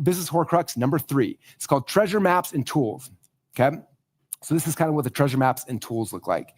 S5: business horcrux number 3. It's called treasure maps and tools, okay? So this is kind of what the treasure maps and tools look like.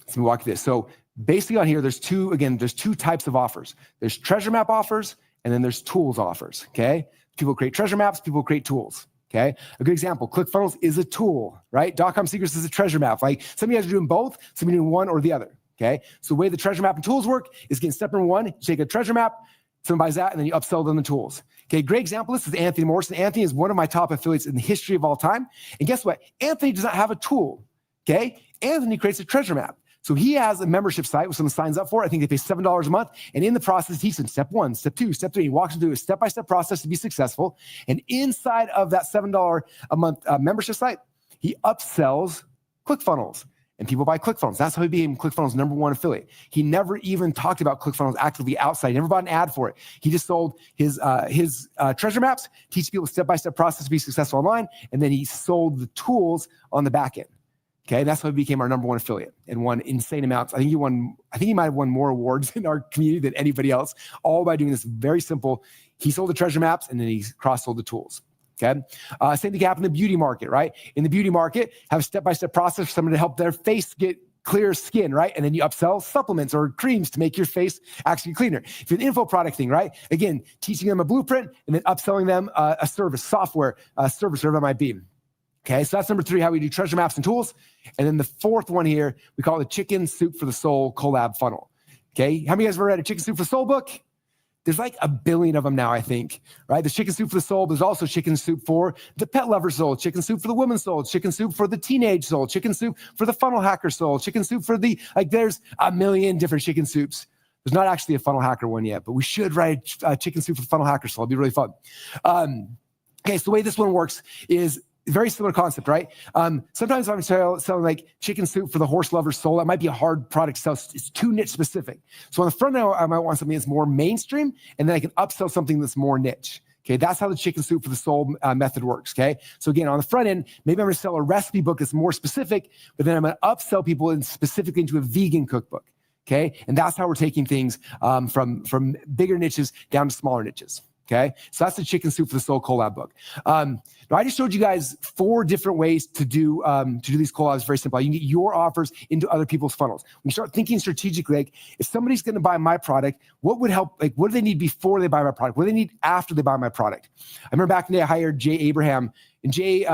S5: Let me walk you through this. So basically on here, there's two types of offers. There's treasure map offers, and then there's tools offers, okay? People create treasure maps, people create tools, okay? A good example, ClickFunnels is a tool, right? .com Secrets is a treasure map. Like some of you guys are doing both, some of you are doing one or the other, okay? So the way the treasure map and tools work is getting step number 1, you take a treasure map, someone buys that, and then you upsell them the tools. Okay, great example. This is Anthony Morrison. Anthony is one of my top affiliates in the history of all time. And guess what? Anthony does not have a tool, okay? Anthony creates a treasure map. So he has a membership site where someone signs up for it. I think they pay $7 a month. And in the process, he teaches them step 1, step 2, step 3. He walks them through a step-by-step process to be successful. And inside of that $7 a month membership site, he upsells ClickFunnels. And people buy ClickFunnels. That's how he became ClickFunnels' number 1 affiliate. He never even talked about ClickFunnels actively outside. He never bought an ad for it. He just sold his treasure maps, teach people a step-by-step process to be successful online, and then he sold the tools on the back end. Okay, that's how he became our number 1 affiliate and won insane amounts. I think he might have won more awards in our community than anybody else, all by doing this very simple. He sold the treasure maps and then he cross-sold the tools. Okay. Same thing happened in the beauty market, right? In the beauty market, have a step-by-step process for someone to help their face get clear skin, right? And then you upsell supplements or creams to make your face actually cleaner. If you're an info product thing, right? Again, teaching them a blueprint and then upselling them a service, software, service, whatever it might be. Okay, so that's number 3, how we do treasure maps and tools. And then the 4th one here, we call it the Chicken Soup for the Soul collab funnel. Okay, how many of you guys have ever read a Chicken Soup for the Soul book? There's like a billion of them now, I think, right? There's Chicken Soup for the Soul. There's also Chicken Soup for the pet lover soul, Chicken Soup for the woman's soul, Chicken Soup for the teenage soul, Chicken Soup for the funnel hacker soul, Chicken Soup for the, there's a million different chicken soups. There's not actually a funnel hacker one yet, but we should write Chicken Soup for the funnel hacker soul. It'd be really fun. Okay, so the way this one works is very similar concept, right? Sometimes I'm selling like chicken soup for the horse lover soul. That might be a hard product to sell. It's too niche specific. So on the front end, I might want something that's more mainstream, and then I can upsell something that's more niche. Okay, that's how the chicken soup for the soul method works, okay? So again, on the front end, maybe I'm gonna sell a recipe book that's more specific, but then I'm gonna upsell people specifically into a vegan cookbook, okay? And that's how we're taking things from bigger niches down to smaller niches. Okay, so that's the Chicken Soup for the Soul collab book. Now I just showed you guys 4 different ways to do these collabs. Very simple. You can get your offers into other people's funnels. When you start thinking strategically, like if somebody's going to buy my product, what would help? Like, what do they need before they buy my product? What do they need after they buy my product? I remember back in the day, I hired Jay Abraham, and Jay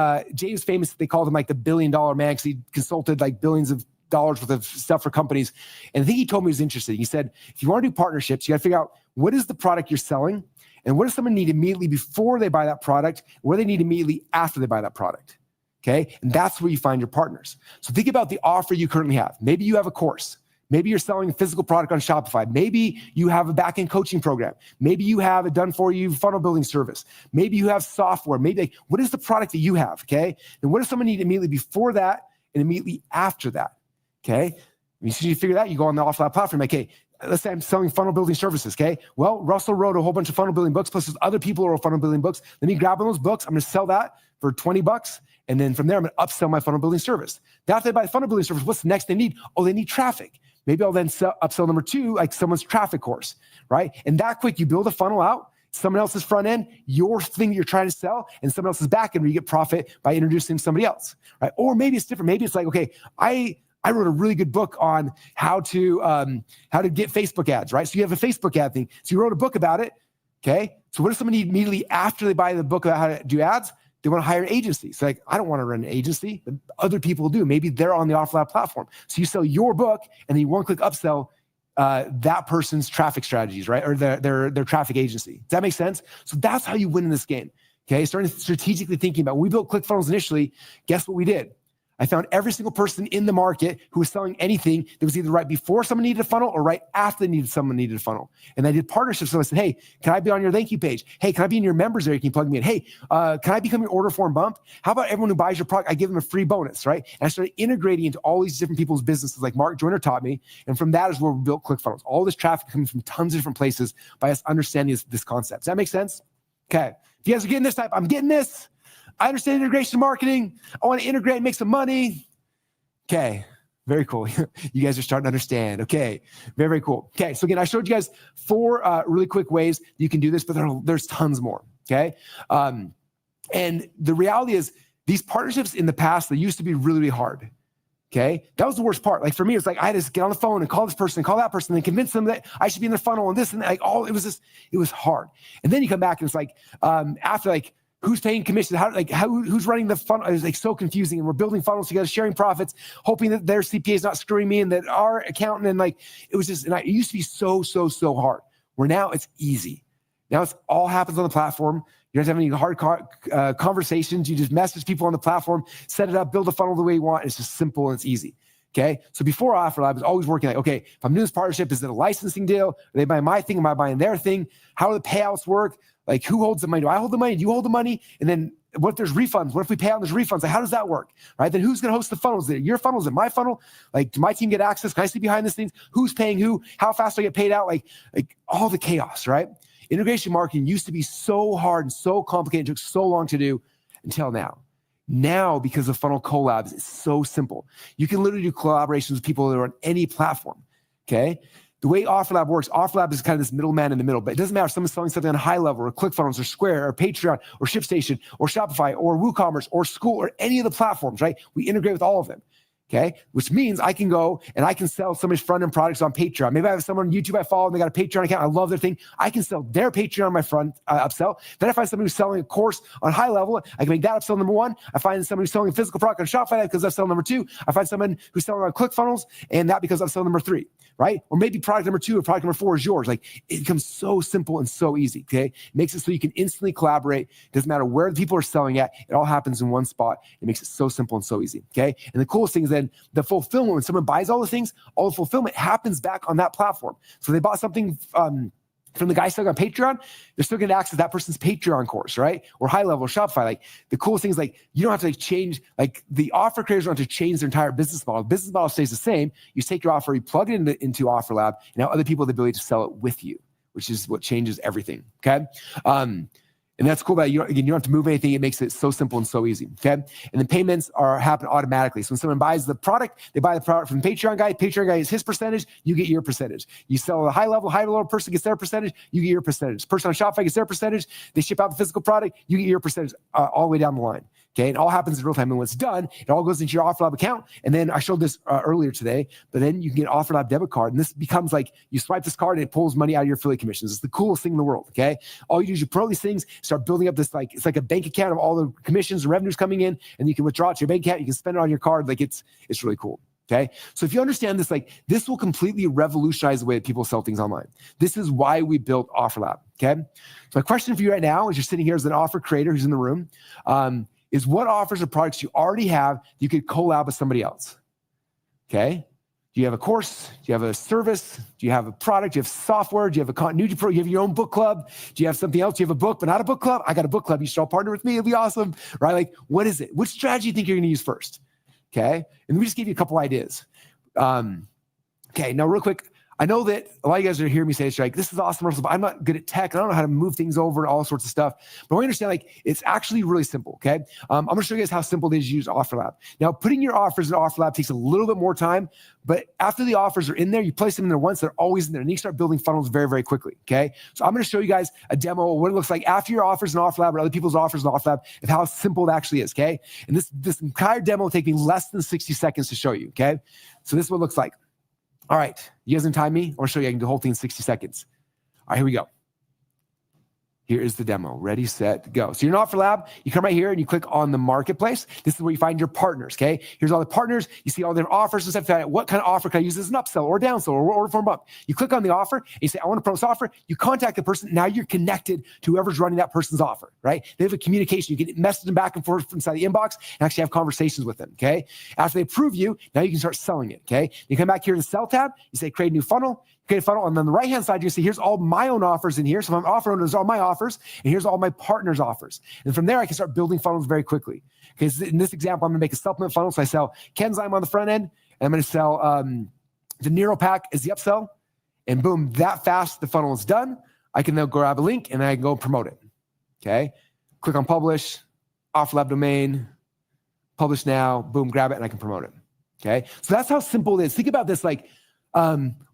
S5: was famous. They called him like the $1 billion man because he consulted like billions of dollars worth of stuff for companies. And I think he told me he was interested. He said, if you want to do partnerships, you got to figure out what is the product you're selling. And what does someone need immediately before they buy that product? What do they need immediately after they buy that product? Okay, and that's where you find your partners. So think about the offer you currently have. Maybe you have a course. Maybe you're selling a physical product on Shopify. Maybe you have a back-end coaching program. Maybe you have a done-for-you funnel building service. Maybe you have software. Maybe what is the product that you have? Okay, and what does someone need immediately before that and immediately after that? Okay, as soon as you figure that, you go on the offline platform. Like, hey, let's say I'm selling funnel building services, okay? Well, Russell wrote a whole bunch of funnel building books, plus there's other people who wrote funnel building books. Let me grab one of those books. I'm gonna sell that for $20. And then from there, I'm gonna upsell my funnel building service. Now, if they buy funnel building service, what's the next they need? Oh, they need traffic. Maybe I'll then upsell number 2, like someone's traffic course, right? And that quick, you build a funnel out, someone else's front end, your thing you're trying to sell, and someone else's back end where you get profit by introducing somebody else, right? Or maybe it's different. Maybe it's like, okay, I wrote a really good book on how to get Facebook ads, right? So you have a Facebook ad thing. So you wrote a book about it, okay? So what does someone need immediately after they buy the book about how to do ads? They want to hire an agency. So like, I don't want to run an agency, but other people do. Maybe they're on the OfferLab platform. So you sell your book and then you one-click upsell that person's traffic strategies, right? Or their traffic agency. Does that make sense? So that's how you win in this game, okay? Starting strategically thinking about, when we built ClickFunnels initially, guess what we did? I found every single person in the market who was selling anything that was either right before someone needed a funnel or right after someone needed a funnel. And I did partnerships. So I said, hey, can I be on your thank you page? Hey, can I be in your members area? Can you plug me in? Hey, can I become your order form bump? How about everyone who buys your product, I give them a free bonus, right? And I started integrating into all these different people's businesses like Mark Joyner taught me. And from that is where we built ClickFunnels. All this traffic comes from tons of different places by us understanding this concept. Does that make sense? Okay. If you guys are getting this type, I'm getting this. I understand integration marketing. I want to integrate and make some money. Okay. Very cool. You guys are starting to understand. Okay. Very, very cool. Okay. So again, I showed you guys 4 really quick ways you can do this, but there's tons more. Okay. And the reality is these partnerships in the past, they used to be really, really hard. Okay. That was the worst part. Like for me, it's like, I had to get on the phone and call this person, call that person, and convince them that I should be in their funnel and this and that, like it was hard. And then you come back and it's like, after like, who's paying commission? Who's running the funnel? It was like so confusing. And we're building funnels together, sharing profits, hoping that their CPA is not screwing me and that our accountant, and like, it was just, and it used to be so hard, where now it's easy. Now it's all happens on the platform. You don't have any hard conversations. You just message people on the platform, set it up, build a funnel the way you want. It's just simple and it's easy. Okay. So before OfferLab, I was always working like, okay, if I'm doing this partnership, is it a licensing deal? Are they buying my thing? Am I buying their thing? How do the payouts work? Like, who holds the money? Do I hold the money? Do you hold the money? And then what if there's refunds? What if we pay out and there's refunds? Like, how does that work? Right? Then who's going to host the funnels? Is it your funnel? Is it my funnel? Like, do my team get access? Can I see behind the scenes? Who's paying who? How fast do I get paid out? Like all the chaos, right? Integration marketing used to be so hard and so complicated. It took so long to do until now. Now, because of funnel collabs, it's so simple. You can literally do collaborations with people that are on any platform. Okay. The way OfferLab works, OfferLab is kind of this middleman in the middle, but it doesn't matter if someone's selling something on high level or ClickFunnels or Square or Patreon or ShipStation or Shopify or WooCommerce or School or any of the platforms, right? We integrate with all of them. Okay. Which means I can go and I can sell somebody's front-end products on Patreon. Maybe I have someone on YouTube I follow and they got a Patreon account. I love their thing. I can sell their Patreon on my front upsell. Then I find somebody who's selling a course on high level. I can make that upsell number 1. I find somebody who's selling a physical product on Shopify because upsell number 2. I find someone who's selling on ClickFunnels and that because upsell number 3, right? Or maybe product number 2 or product number 4 is yours. Like it becomes so simple and so easy. Okay. It makes it so you can instantly collaborate. It doesn't matter where the people are selling at. It all happens in one spot. It makes it so simple and so easy. Okay. And the coolest thing is then the fulfillment, when someone buys all the things, all the fulfillment happens back on that platform. So they bought something from the guy selling on Patreon, they're still going to access that person's Patreon course, right? Or high level Shopify. Like the coolest thing is like, you don't have to like change, like the offer creators don't have to change their entire business model. The business model stays the same. You take your offer, you plug it into OfferLab, and now other people have the ability to sell it with you, which is what changes everything. Okay. And that's cool that you don't have to move anything. It makes it so simple and so easy. Okay. And then payments happen automatically. So when someone buys the product, they buy the product from the Patreon guy. Patreon guy is his percentage. You get your percentage. You sell a high level person gets their percentage. You get your percentage. Person on Shopify gets their percentage. They ship out the physical product. You get your percentage all the way down the line. Okay. And it all happens in real time. And when it's done, it all goes into your OfferLab account. And then I showed this earlier today, but then you can get an OfferLab debit card. And this becomes like you swipe this card and it pulls money out of your affiliate commissions. It's the coolest thing in the world. Okay. All you do is you put all these things, start building up this, like, it's like a bank account of all the commissions and revenues coming in, and you can withdraw it to your bank account. You can spend it on your card. Like it's really cool. Okay. So if you understand this, like this will completely revolutionize the way that people sell things online. This is why we built OfferLab. Okay. So my question for you right now, as you're sitting here as an offer creator who's in the room, is what offers or products you already have you could collab with somebody else? Okay. Do you have a course? Do you have a service? Do you have a product? Do you have software? Do you have a continuity program? Do you have your own book club? Do you have something else? Do you have a book, but not a book club? I got a book club. You should all partner with me. It'll be awesome. Right? Like, what is it? Which strategy do you think you're going to use first? Okay. And we just gave you a couple ideas. Okay. Now real quick, I know that a lot of you guys are hearing me say, it's like, this is awesome, Russell, but I'm not good at tech. I don't know how to move things over and all sorts of stuff. But we understand, like, it's actually really simple, okay? I'm going to show you guys how simple it is to use OfferLab. Now, putting your offers in OfferLab takes a little bit more time, but after the offers are in there, you place them in there once, they're always in there, and you start building funnels very, very quickly, okay? So I'm going to show you guys a demo of what it looks like after your offers in OfferLab or other people's offers in OfferLab of how simple it actually is, okay? And this entire demo will take me less than 60 seconds to show you, okay? So this is what it looks like. All right, you guys can time me? I want to show you I can do the whole thing in 60 seconds. All right, here we go. Here is the demo. Ready, set, go. So you're in OfferLab. You come right here and you click on the marketplace. This is where you find your partners, okay? Here's all the partners. You see all their offers and stuff. What kind of offer can I use as an upsell or downsell or order form up? You click on the offer and you say, I want to promote this offer. You contact the person. Now you're connected to whoever's running that person's offer, right? They have a communication. You can message them back and forth inside the inbox and actually have conversations with them, okay? After they approve you, now you can start selling it, okay? You come back here to the sell tab. You say, create a new funnel. Create a funnel, and then on the right-hand side, you see here's all my own offers in here. So if I'm offer owner, there's all my offers, and here's all my partners' offers. And from there, I can start building funnels very quickly. Okay, so in this example, I'm going to make a supplement funnel. So I sell Kenzyme on the front end, and I'm going to sell the Nero pack as the upsell, and boom, that fast, the funnel is done. I can then grab a link, and I can go promote it. Okay. Click on publish, offer lab domain, publish now, boom, grab it, and I can promote it. Okay. So that's how simple it is. Think about this. Like,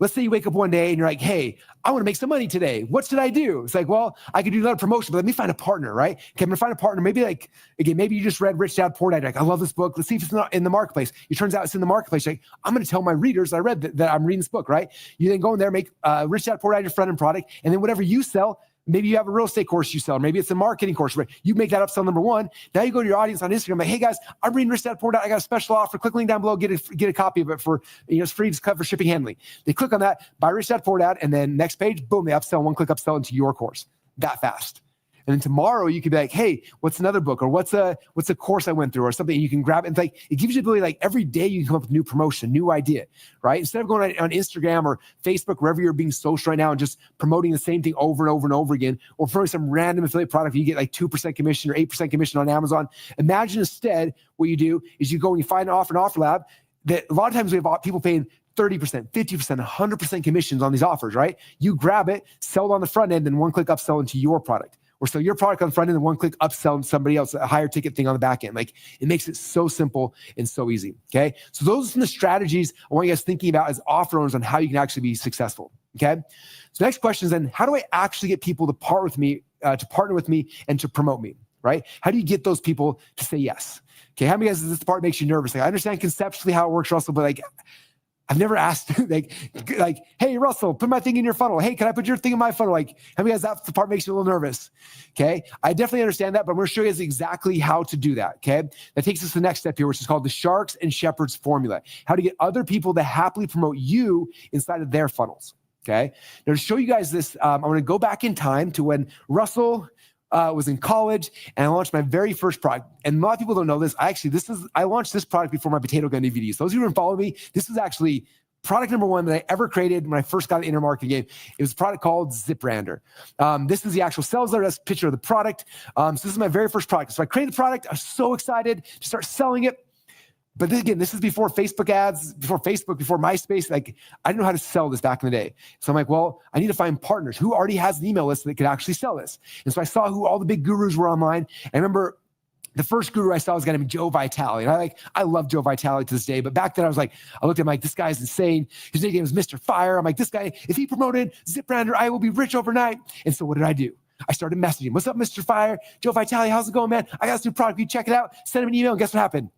S5: let's say you wake up one day and you're like, hey, I want to make some money today. What should I do? It's like, well, I could do another promotion, but let me find a partner, right? Okay, I'm going to find a partner. Maybe like, again, maybe you just read Rich Dad Poor Dad. Like, I love this book. Let's see if it's not in the marketplace. It turns out it's in the marketplace. Like, I'm going to tell my readers I read that I'm reading this book, right? You then go in there, make Rich Dad Poor Dad your front end product. And then whatever you sell, maybe you have a real estate course you sell. Maybe it's a marketing course. Right? You make that upsell number one. Now you go to your audience on Instagram. Like, hey guys, I'm reading Rich Dad Poor Dad. I got a special offer. Click link down below. Get a copy of it for, it's free to cover shipping handling. They click on that, buy Rich Dad Poor Dad, and then next page, boom, they upsell, one click upsell into your course. That fast. And then tomorrow you could be like, hey, what's another book? Or what's a course I went through or something you can grab. And like, it gives you the ability, like every day you can come up with a new promotion, new idea, right? Instead of going on Instagram or Facebook, wherever you're being social right now and just promoting the same thing over and over and over again, or promoting some random affiliate product, you get like 2% commission or 8% commission on Amazon. Imagine instead what you do is you go and you find an offer lab that a lot of times we have people paying 30%, 50%, 100% commissions on these offers, right? You grab it, sell it on the front end, and one click upsell into your product. Or sell your product on the front end and one click upsell somebody else, a higher ticket thing on the back end. Like it makes it so simple and so easy. Okay. So those are some of the strategies I want you guys thinking about as offer owners on how you can actually be successful. Okay. So next question is then, how do I actually get people to partner with me, and to promote me? Right? How do you get those people to say yes? Okay. How many guys does this part makes you nervous? Like I understand conceptually how it works, Russell, but like I've never asked like, hey, Russell, put my thing in your funnel. Hey, can I put your thing in my funnel? Like, how many guys that the part makes you a little nervous? Okay. I definitely understand that, but I'm going to show you guys exactly how to do that. Okay. That takes us to the next step here, which is called the Sharks and Shepherds formula. How to get other people to happily promote you inside of their funnels. Okay. Now to show you guys this, I'm going to go back in time to when Russell was in college and I launched my very first product. And a lot of people don't know this. I launched this product before my potato gun DVDs. Those of you who follow me, this was actually product number one that I ever created when I first got an internet marketing game. It was a product called ZipRander. This is the actual sales letter. That's a picture of the product. So this is my very first product. So I created the product. I was so excited to start selling it. But then again, this is before Facebook ads, before Facebook, before MySpace. Like I didn't know how to sell this back in the day. So I'm like, well, I need to find partners who already has an email list that could actually sell this. And so I saw who all the big gurus were online. And I remember the first guru I saw was a guy named Joe Vitale. And I love Joe Vitale to this day. But back then I looked at him like, this guy's insane. His nickname was Mr. Fire. I'm like, this guy, if he promoted ZipRander, I will be rich overnight. And so what did I do? I started messaging him. What's up, Mr. Fire? Joe Vitale, how's it going, man? I got this new product. You check it out. Send him an email. And guess what happened?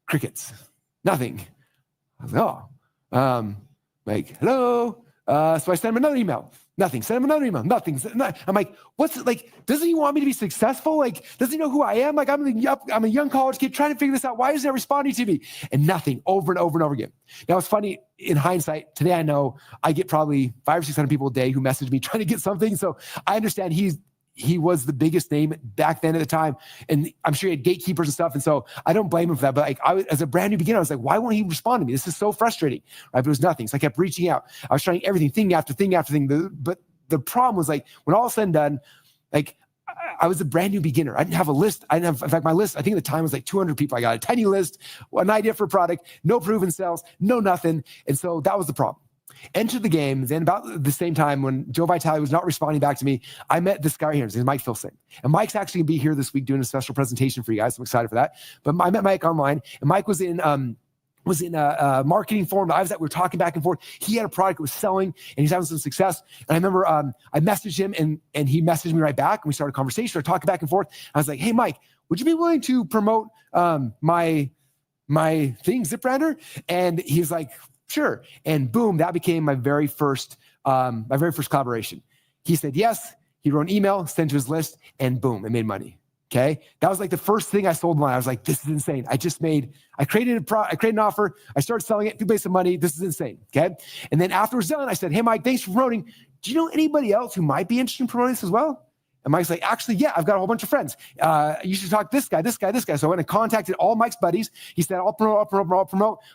S5: Crickets. Nothing. I was like, hello. So I sent him another email. Nothing. Send him another email. Nothing. I'm like, what's it like? Doesn't he want me to be successful? Like, doesn't he know who I am? Like, I'm a young college kid trying to figure this out. Why isn't he responding to me? And nothing, over and over and over again. Now it's funny in hindsight. Today I know I get probably 500 or 600 people a day who message me trying to get something. So I understand he was the biggest name back then at the time. And I'm sure he had gatekeepers and stuff. And so I don't blame him for that. But like as a brand new beginner, I was like, why won't he respond to me? This is so frustrating, right? But it was nothing. So I kept reaching out. I was trying everything, thing after thing after thing. But the problem was like, when all said and done, like I was a brand new beginner. I didn't have a list. In fact, my list, I think at the time was like 200 people. I got a tiny list, an idea for a product, no proven sales, no nothing. And so that was the problem. Enter the game. Then about the same time when Joe Vitale was not responding back to me, I met this guy here. His name is Mike Filson. And Mike's actually going to be here this week doing a special presentation for you guys. I'm excited for that. But I met Mike online, and Mike was in a marketing forum that I was at. We were talking back and forth. He had a product that was selling, and he's having some success. And I remember I messaged him, and he messaged me right back, and we started a conversation. We started talking back and forth. I was like, hey, Mike, would you be willing to promote my thing, ZipRander? And he's like, sure. And boom, that became my very first collaboration. He said yes. He wrote an email, sent to his list, and boom, it made money. Okay. That was like the first thing I sold online. I was like, this is insane. I created an offer. I started selling it. People made some money. This is insane. Okay. And then after it was done, I said, hey, Mike, thanks for promoting. Do you know anybody else who might be interested in promoting this as well? And Mike's like, actually, yeah, I've got a whole bunch of friends. You should talk to this guy. So I went and contacted all Mike's buddies. He said, I'll promote.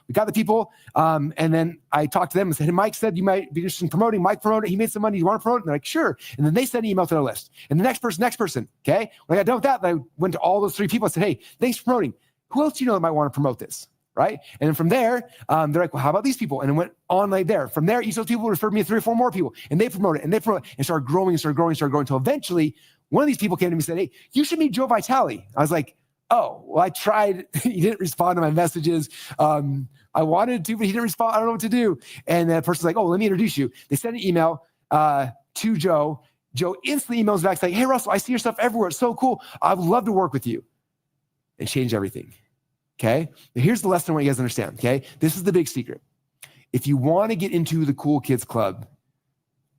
S5: We got the people. And then I talked to them and said, hey, Mike said you might be interested in promoting. Mike promoted. He made some money. You want to promote? And they're like, sure. And then they sent an email to their list. And the next person. Okay. When I got done with that, I went to all those 3 people and said, hey, thanks for promoting. Who else do you know that might want to promote this? Right. And then from there, they're like, well, how about these people? And it went on like there. From there, each of those people referred me to 3 or 4 more people, and they promoted and started growing until eventually One of these people came to me and said, hey, you should meet Joe Vitale. I was like, oh, well, I tried. He didn't respond to my messages. I wanted to, but he didn't respond. I don't know what to do. And that person's like, oh, let me introduce you. They sent an email to Joe. Joe instantly emails back saying, hey, Russell, I see your stuff everywhere. It's so cool. I would love to work with you. And change everything. Okay? Now here's the lesson I want you guys to understand. Okay? This is the big secret. If you want to get into the cool kids club,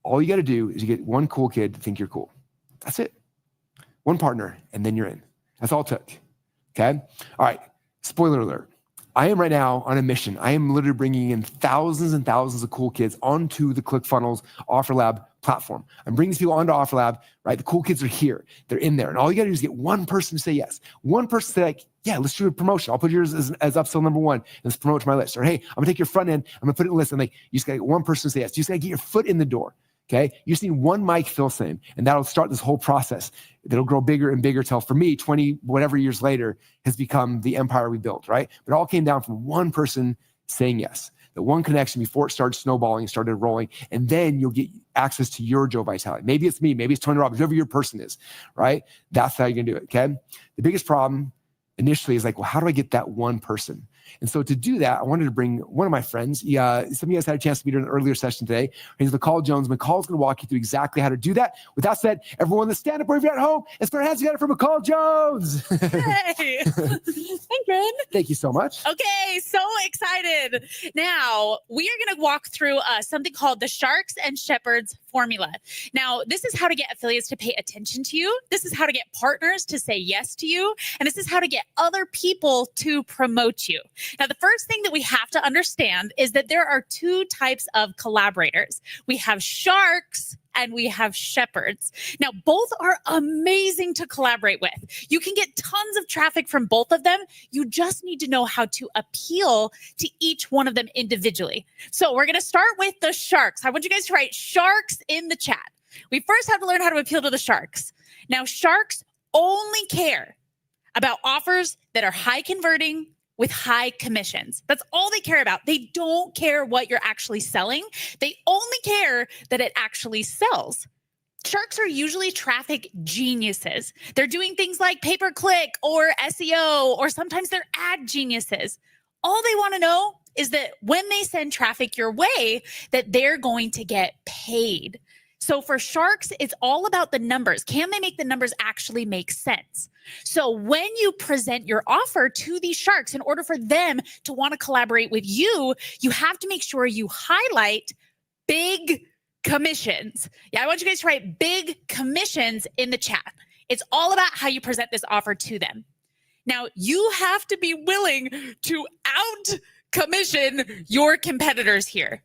S5: all you got to do is you get one cool kid to think you're cool. That's it. One partner, and then you're in. That's all it took. Okay? All right. Spoiler alert. I am right now on a mission. I am literally bringing in thousands and thousands of cool kids onto the ClickFunnels OfferLab platform. I'm bringing these people onto OfferLab, right? The cool kids are here. They're in there. And all you got to do is get one person to say yes. One person to say, like, yeah, let's do a promotion. I'll put yours as upsell number one. And let's promote to my list. Or, hey, I'm going to take your front end. I'm going to put it in the list. And like, you just got to get one person to say yes. You just got to get your foot in the door. Okay. You just need one Mike Filsaime, and that'll start this whole process. That'll grow bigger and bigger till, for me, 20 whatever years later, has become the empire we built, right? But it all came down from one person saying yes. The one connection before it started snowballing and started rolling. And then you'll get access to your Joe Vitale. Maybe it's me, maybe it's Tony Robbins, whoever your person is, right? That's how you're gonna do it, okay? The biggest problem initially is like, well, how do I get that one person? And so to do that, I wanted to bring one of my friends. Some of you guys had a chance to meet her in an earlier session today. Her name's McCall Jones. McCall's going to walk you through exactly how to do that. With that said, everyone, let's stand up wherever you're at home and put our hands together for McCall Jones.
S6: Hey, Ingrid.
S5: Thank you so much.
S6: Okay, so excited. Now, we are going to walk through something called the Sharks and Shepherds formula. Now, this is how to get affiliates to pay attention to you. This is how to get partners to say yes to you. And this is how to get other people to promote you. Now, the first thing that we have to understand is that there are two types of collaborators. We have sharks and we have shepherds. Now, both are amazing to collaborate with. You can get tons of traffic from both of them. You just need to know how to appeal to each one of them individually. So we're going to start with the sharks. I want you guys to write sharks in the chat. We first have to learn how to appeal to the sharks. Now, sharks only care about offers that are high converting with high commissions. That's all they care about. They don't care what you're actually selling. They only care that it actually sells. Sharks are usually traffic geniuses. They're doing things like pay-per-click or SEO, or sometimes they're ad geniuses. All they want to know is that when they send traffic your way, that they're going to get paid. So for sharks, it's all about the numbers. Can they make the numbers actually make sense? So when you present your offer to these sharks, in order for them to want to collaborate with you, you have to make sure you highlight big commissions. Yeah, I want you guys to write big commissions in the chat. It's all about how you present this offer to them. Now, you have to be willing to out-commission your competitors here.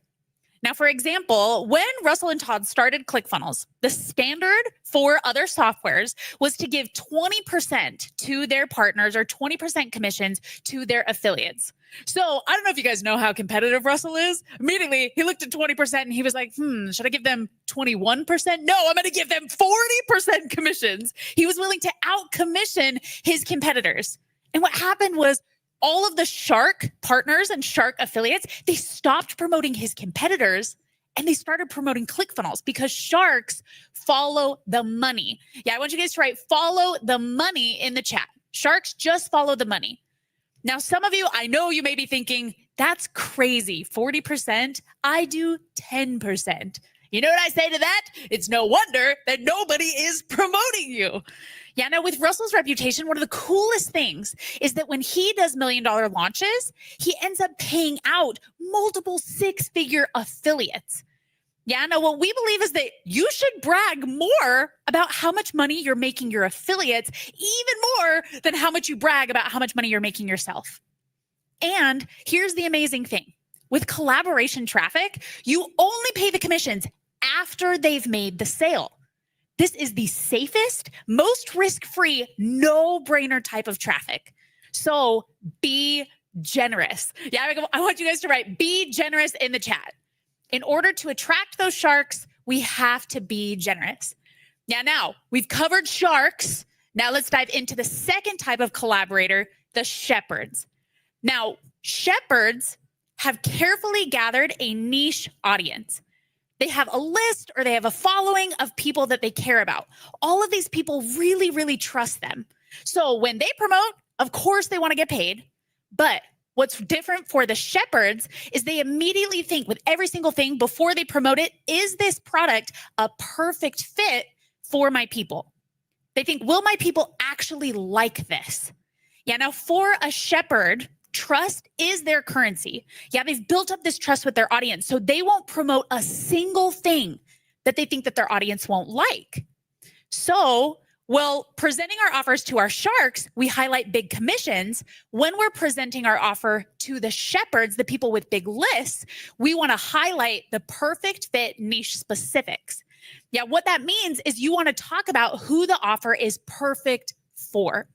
S6: Now, for example, when Russell and Todd started ClickFunnels, the standard for other softwares was to give 20% to their partners or 20% commissions to their affiliates. So I don't know if you guys know how competitive Russell is. Immediately, he looked at 20% and he was like, should I give them 21%? No, I'm going to give them 40% commissions. He was willing to out-commission his competitors. And what happened was, all of the shark partners and shark affiliates, they stopped promoting his competitors and they started promoting ClickFunnels because sharks follow the money. Yeah, I want you guys to write follow the money in the chat. Sharks just follow the money. Now, some of you, I know you may be thinking, that's crazy, 40%. I do 10%. You know what I say to that? It's no wonder that nobody is promoting you. Yeah, now with Russell's reputation, one of the coolest things is that when he does $1 million launches, he ends up paying out multiple six-figure affiliates. Yeah, now what we believe is that you should brag more about how much money you're making your affiliates, even more than how much you brag about how much money you're making yourself. And here's the amazing thing. With collaboration traffic, you only pay the commissions after they've made the sale. This is the safest, most risk-free, no-brainer type of traffic. So be generous. Yeah, I want you guys to write be generous in the chat. In order to attract those sharks, we have to be generous. Now we've covered sharks. Now let's dive into the second type of collaborator, the shepherds. Now, shepherds have carefully gathered a niche audience. They have a list or they have a following of people that they care about. All of these people really, really trust them. So when they promote, of course they want to get paid. But what's different for the shepherds is they immediately think with every single thing before they promote it, is this product a perfect fit for my people? They think, will my people actually like this? Yeah, now for a shepherd, trust is their currency. Yeah, they've built up this trust with their audience, so they won't promote a single thing that they think that their audience won't like. So, well, presenting our offers to our sharks, we highlight big commissions. When we're presenting our offer to the shepherds, the people with big lists, we want to highlight the perfect fit niche specifics. Yeah, what that means is you want to talk about who the offer is perfect for.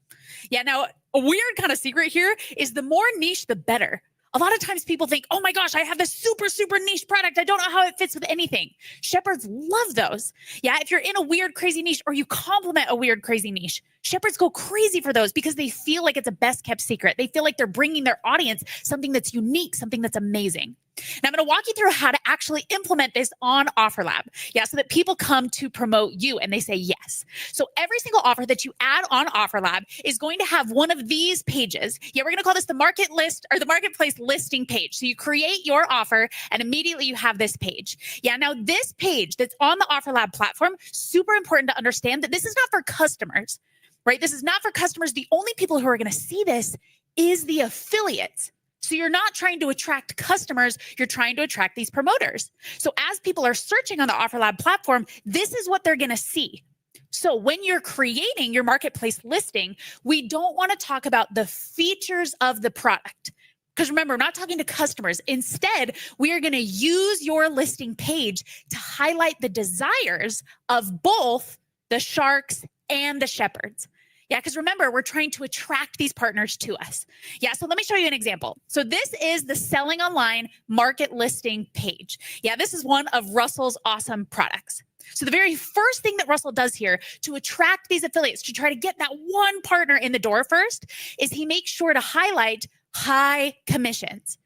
S6: Yeah, now a weird kind of secret here is the more niche, the better. A lot of times people think, oh my gosh, I have this super, super niche product. I don't know how it fits with anything. Shepherds love those. Yeah, if you're in a weird, crazy niche or you complement a weird, crazy niche, shepherds go crazy for those because they feel like it's a best kept secret. They feel like they're bringing their audience something that's unique, something that's amazing. Now I'm going to walk you through how to actually implement this on OfferLab. Yeah, so that people come to promote you and they say yes. So every single offer that you add on OfferLab is going to have one of these pages. Yeah, we're going to call this the market list or the marketplace listing page. So you create your offer and immediately you have this page. Yeah, now this page that's on the OfferLab platform, super important to understand that this is not for customers, right? This is not for customers. The only people who are going to see this is the affiliates. So you're not trying to attract customers, you're trying to attract these promoters. So as people are searching on the OfferLab platform, this is what they're going to see. So when you're creating your marketplace listing, we don't want to talk about the features of the product. Because remember, we're not talking to customers. Instead, we are going to use your listing page to highlight the desires of both the sharks and the shepherds. Yeah, because remember, we're trying to attract these partners to us. Yeah, so let me show you an example. So this is the Selling Online Market Listing page. Yeah, this is one of Russell's awesome products. So the very first thing that Russell does here to attract these affiliates, to try to get that one partner in the door first, is he makes sure to highlight high commissions.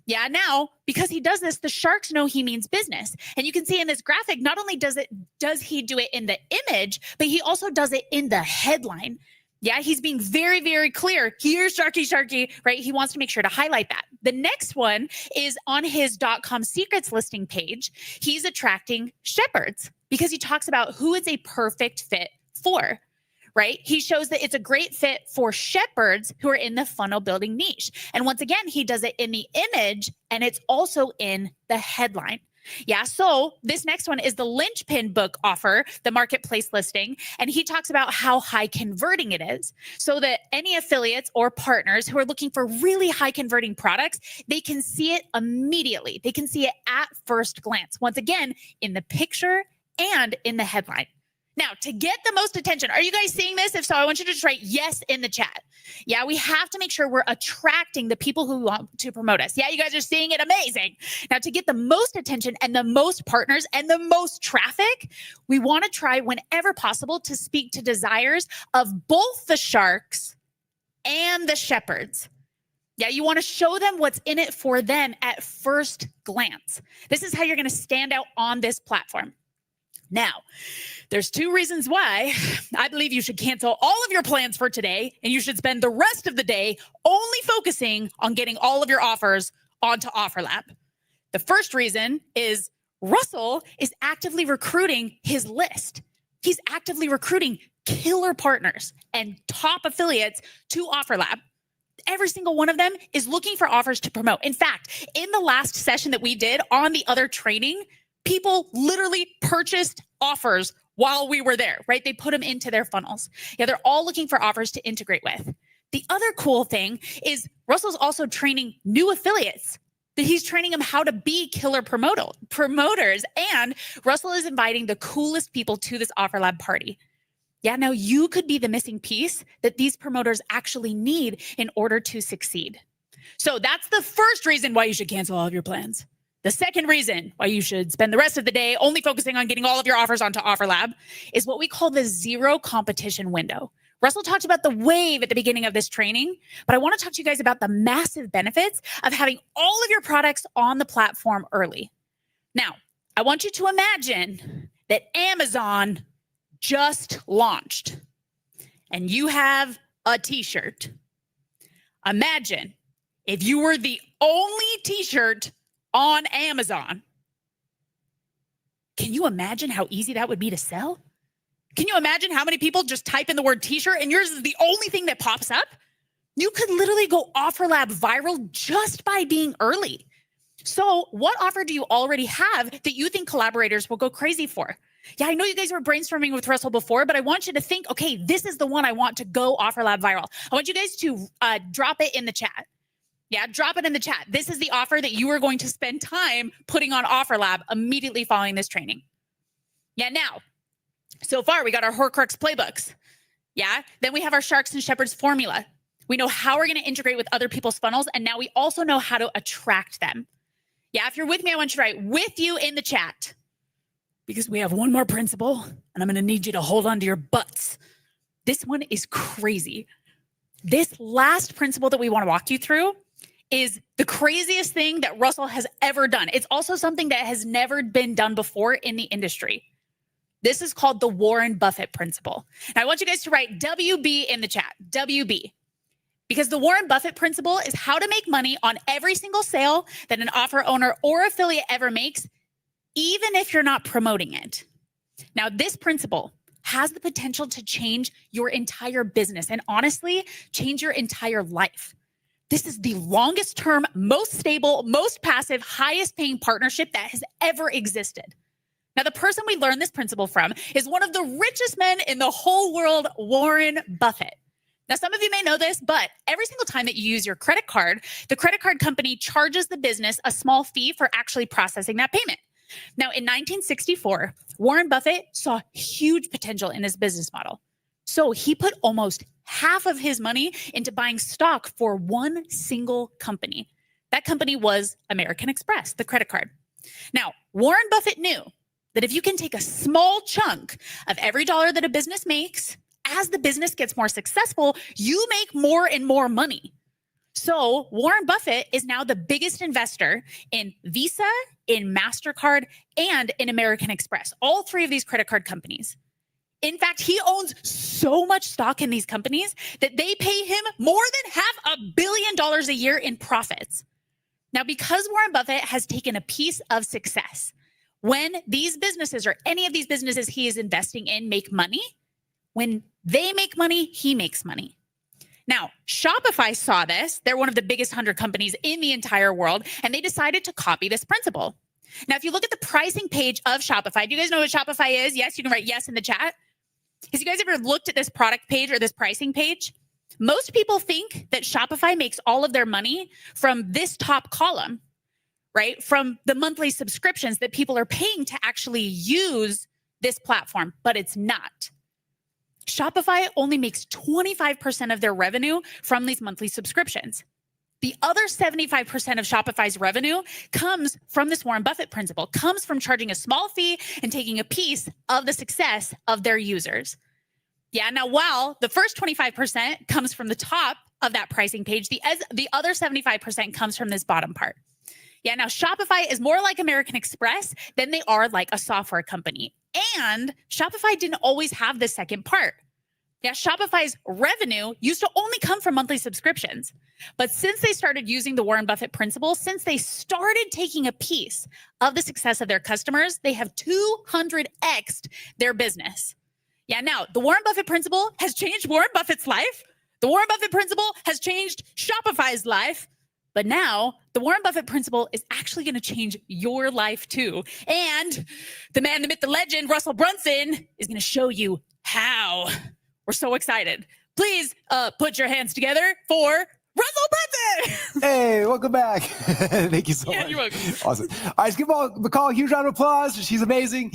S6: Yeah, now, because he does this, the sharks know he means business. And you can see in this graphic, not only does he do it in the image, but he also does it in the headline. Yeah, he's being very, very clear. Here's Sharky, Sharky, right? He wants to make sure to highlight that. The next one is on his .com secrets listing page. He's attracting shepherds because he talks about who it's a perfect fit for, right? He shows that it's a great fit for shepherds who are in the funnel building niche. And once again, he does it in the image and it's also in the headline. Yeah, so this next one is the linchpin book offer, the marketplace listing, and he talks about how high converting it is so that any affiliates or partners who are looking for really high converting products, they can see it immediately. They can see it at first glance. Once again, in the picture and in the headline. Now, to get the most attention, are you guys seeing this? If so, I want you to just write yes in the chat. Yeah, we have to make sure we're attracting the people who want to promote us. Yeah, you guys are seeing it. Amazing. Now, to get the most attention and the most partners and the most traffic, we want to try whenever possible to speak to desires of both the sharks and the shepherds. Yeah, you want to show them what's in it for them at first glance. This is how you're going to stand out on this platform. Now, there's two reasons why I believe you should cancel all of your plans for today and you should spend the rest of the day only focusing on getting all of your offers onto OfferLab. The first reason is Russell is actively recruiting his list. He's actively recruiting killer partners and top affiliates to OfferLab. Every single one of them is looking for offers to promote. In fact, in the last session that we did on the other training, people literally purchased offers while we were there, right? They put them into their funnels. Yeah, they're all looking for offers to integrate with. The other cool thing is Russell's also training new affiliates. That he's training them how to be killer promoters. And Russell is inviting the coolest people to this OfferLab party. Yeah, now you could be the missing piece that these promoters actually need in order to succeed. So that's the first reason why you should cancel all of your plans. The second reason why you should spend the rest of the day only focusing on getting all of your offers onto OfferLab is what we call the zero competition window. Russell talked about the wave at the beginning of this training, but I want to talk to you guys about the massive benefits of having all of your products on the platform early. Now, I want you to imagine that Amazon just launched and you have a t-shirt. Imagine if you were the only t-shirt on Amazon. Can you imagine how easy that would be to sell? Can you imagine how many people just type in the word t-shirt and yours is the only thing that pops up? You could literally go OfferLab viral just by being early. So what offer do you already have that you think collaborators will go crazy for? Yeah, I know you guys were brainstorming with Russell before, but I want you to think, okay, this is the one I want to go OfferLab viral. I want you guys to drop it in the chat. Yeah, drop it in the chat. This is the offer that you are going to spend time putting on OfferLab immediately following this training. Yeah, now, so far we got our horcrux playbooks. Yeah, then we have our sharks and shepherds formula. We know how we're going to integrate with other people's funnels, and now we also know how to attract them. Yeah, if you're with me, I want you to write with you in the chat because we have one more principle, and I'm going to need you to hold on to your butts. This one is crazy. This last principle that we want to walk you through is the craziest thing that Russell has ever done. It's also something that has never been done before in the industry. This is called the Warren Buffett principle. And I want you guys to write WB in the chat, WB. Because the Warren Buffett principle is how to make money on every single sale that an offer owner or affiliate ever makes, even if you're not promoting it. Now, this principle has the potential to change your entire business and honestly, change your entire life. This is the longest term, most stable, most passive, highest paying partnership that has ever existed. Now, the person we learned this principle from is one of the richest men in the whole world, Warren Buffett. Now, some of you may know this, but every single time that you use your credit card, the credit card company charges the business a small fee for actually processing that payment. Now, in 1964, Warren Buffett saw huge potential in his business model. So he put almost half of his money into buying stock for one single company. That company was American Express, the credit card. Now, Warren Buffett knew that if you can take a small chunk of every dollar that a business makes, as the business gets more successful, you make more and more money. So Warren Buffett is now the biggest investor in Visa, in MasterCard, and in American Express, all three of these credit card companies. In fact, he owns so much stock in these companies that they pay him more than $500 million a year in profits. Now, because Warren Buffett has taken a piece of success, when these businesses or any of these businesses he is investing in make money, when they make money, he makes money. Now, Shopify saw this. They're one of the biggest 100 companies in the entire world, and they decided to copy this principle. Now, if you look at the pricing page of Shopify, do you guys know what Shopify is? Yes, you can write yes in the chat. Has you guys ever looked at this product page or this pricing page? Most people think that Shopify makes all of their money from this top column, right? From the monthly subscriptions that people are paying to actually use this platform, but it's not. Shopify only makes 25% of their revenue from these monthly subscriptions. The other 75% of Shopify's revenue comes from this Warren Buffett principle, comes from charging a small fee and taking a piece of the success of their users. Yeah, now while the first 25% comes from the top of that pricing page, the other 75% comes from this bottom part. Yeah, now Shopify is more like American Express than they are like a software company. And Shopify didn't always have the second part. Yeah, Shopify's revenue used to only come from monthly subscriptions. But since they started using the Warren Buffett principle, since they started taking a piece of the success of their customers, they have 200x'd their business. Yeah, now the Warren Buffett principle has changed Warren Buffett's life. The Warren Buffett principle has changed Shopify's life. But now the Warren Buffett principle is actually going to change your life too. And the man, the myth, the legend, Russell Brunson is going to show you how. We're so excited. Please put your hands together for Russell Brunson.
S5: Hey, welcome back. Thank you so much.
S6: You're welcome.
S5: Awesome. All right, let's give McCall a huge round of applause. She's amazing.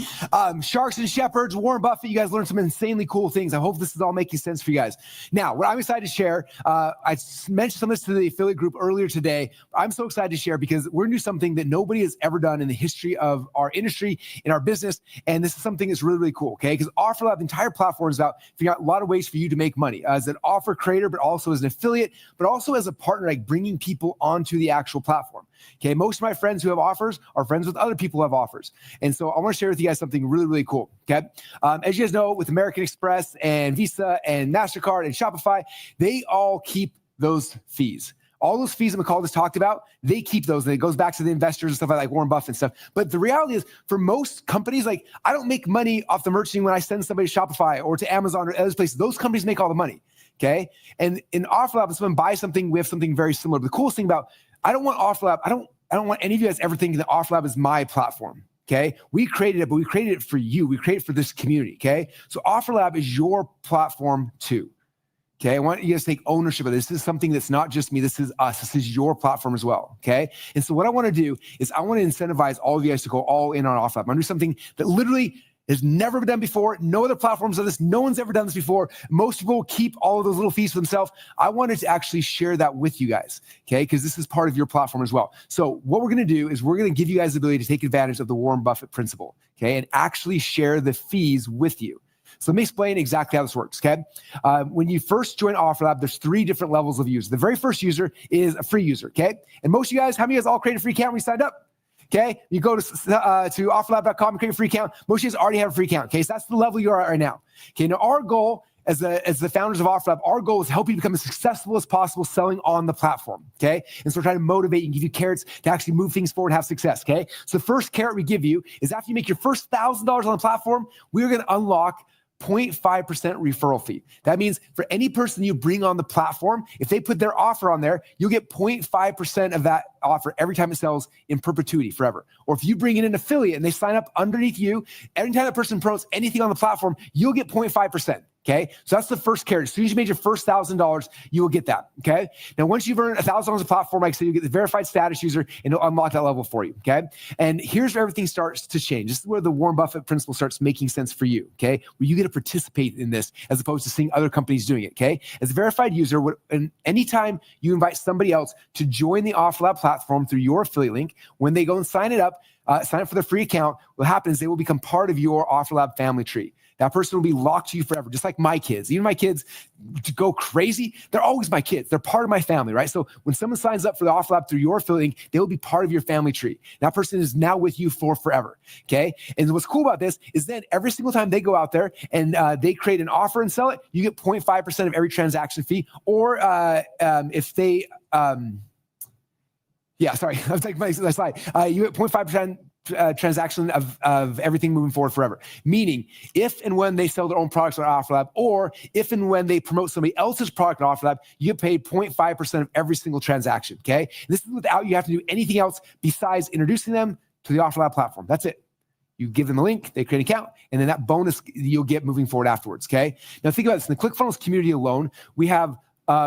S5: Sharks and Shepherds, Warren Buffett, you guys learned some insanely cool things. I hope this is all making sense for you guys. Now, what I'm excited to share, I mentioned some of this to the affiliate group earlier today. I'm so excited to share because we're going to do something that nobody has ever done in the history of our industry, in our business. And this is something that's really, really cool, okay? Because OfferLab, the entire platform is about figuring out a lot of ways for you to make money as an offer creator, but also as an affiliate, but also also as a partner, like bringing people onto the actual platform. Okay. Most of my friends who have offers are friends with other people who have offers. And so I want to share with you guys something really, really cool. Okay. As you guys know, with American Express and Visa and MasterCard and Shopify, they all keep those fees. All those fees that McCall just talked about, they keep those. And it goes back to the investors and stuff like Warren Buffett and stuff. But the reality is, for most companies, like I don't make money off the merchant when I send somebody to Shopify or to Amazon or other places. Those companies make all the money. Okay. And in OfferLab, if someone buys something, we have something very similar. But the coolest thing about, I don't want OfferLab, I don't want any of you guys ever thinking that OfferLab is my platform. Okay. We created it, but we created it for you. We created it for this community. Okay. So OfferLab is your platform too. Okay, I want you guys to take ownership of this. This is something that's not just me. This is us. This is your platform as well. Okay, and so what I want to do is I want to incentivize all of you guys to go all in on OfferLab. I'm going to do something that literally has never been done before. No other platforms do this. No one's ever done this before. Most people keep all of those little fees for themselves. I wanted to actually share that with you guys. Okay, because this is part of your platform as well. So what we're going to do is we're going to give you guys the ability to take advantage of the Warren Buffett principle. Okay, and actually share the fees with you. So let me explain exactly how this works, okay? When you first join OfferLab, there's 3 different levels of users. The very first user is a free user, okay? And most of you guys, how many of you guys all created a free account when you signed up? Okay, you go to offerlab.com and create a free account. Most of you guys already have a free account, okay? So that's the level you're at right now. Okay, now our goal as the founders of OfferLab, our goal is to help you become as successful as possible selling on the platform, okay? And so we're trying to motivate and give you carrots to actually move things forward and have success, okay? So the first carrot we give you is after you make your first $1,000 on the platform, we're going to unlock 0.5% referral fee. That means for any person you bring on the platform, if they put their offer on there, you'll get 0.5% of that offer every time it sells in perpetuity forever. Or if you bring in an affiliate and they sign up underneath you, every time that person promotes anything on the platform, you'll get 0.5%. Okay, so that's the first carrot. As soon as you made your first $1,000, you will get that. Okay, now once you've earned $1,000 on the platform, like I said, you get the verified status user, and it'll unlock that level for you. Okay, and here's where everything starts to change. This is where the Warren Buffett principle starts making sense for you. Okay, where you get to participate in this as opposed to seeing other companies doing it. Okay, as a verified user, and anytime you invite somebody else to join the OfferLab platform through your affiliate link, when they go and sign up for their free account, what happens is they will become part of your OfferLab family tree. That person will be locked to you forever, just like my kids. Even my kids go crazy. They're always my kids. They're part of my family, right? So when someone signs up for the OfferLab through your affiliate link, they will be part of your family tree. That person is now with you for forever, okay? And what's cool about this is then every single time they go out there and they create an offer and sell it, you get 0.5% of every transaction fee. Or if they, sorry, I was like, my slide. You get 0.5% transaction of everything moving forward forever. Meaning, if and when they sell their own products on OfferLab, or if and when they promote somebody else's product on OfferLab, you get paid 0.5% of every single transaction, okay? And this is without you have to do anything else besides introducing them to the OfferLab platform. That's it. You give them a link, they create an account, and then that bonus you'll get moving forward afterwards, okay? Now think about this. In the ClickFunnels community alone, we have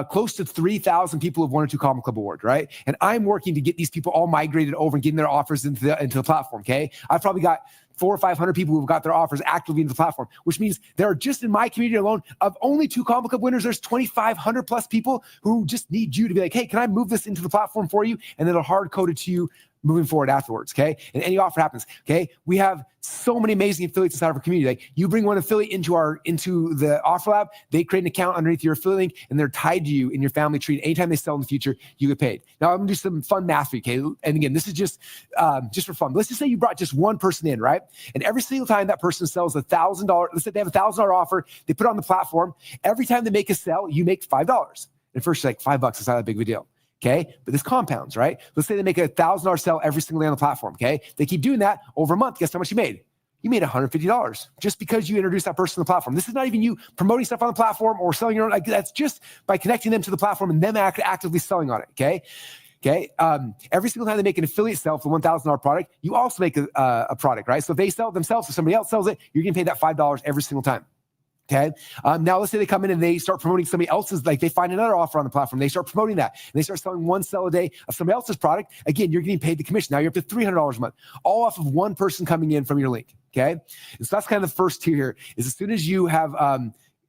S5: close to 3,000 people who have 1 or 2 Common Club Award, right? And I'm working to get these people all migrated over and getting their offers into the platform, okay? I've probably got 400 or 500 people who've got their offers actively into the platform, which means there are just in my community alone of only 2 Common Club winners, there's 2,500 plus people who just need you to be like, hey, can I move this into the platform for you? And then it'll hard code it to you moving forward afterwards, okay? And any offer happens, okay? We have so many amazing affiliates inside of our community. Like you bring one affiliate into the OfferLab, they create an account underneath your affiliate link, and they're tied to you in your family tree. Anytime they sell in the future, you get paid. Now I'm gonna do some fun math for you, okay? And again, this is just for fun. Let's just say you brought just one person in, right? And every single time that person sells $1,000, let's say they have a $1,000 offer, they put it on the platform. Every time they make a sell, you make $5. And first, you're like, $5 is not that big of a deal. Okay, but this compounds, right? Let's say they make a $1,000 sell every single day on the platform. Okay, they keep doing that over a month. Guess how much you made? You made $150 just because you introduced that person to the platform. This is not even you promoting stuff on the platform or selling your own. Like that's just by connecting them to the platform and them actively selling on it. Okay. Every single time they make an affiliate sell for $1,000 product, you also make a product, right? So if they sell it themselves, if somebody else sells it, you're getting paid that $5 every single time. Okay. Now let's say they come in and they start promoting somebody else's, like they find another offer on the platform. They start promoting that and they start selling 1 sell a day of somebody else's product. Again, you're getting paid the commission. Now you're up to $300 a month, all off of one person coming in from your link. Okay. And so that's kind of the first tier here is as soon as you have,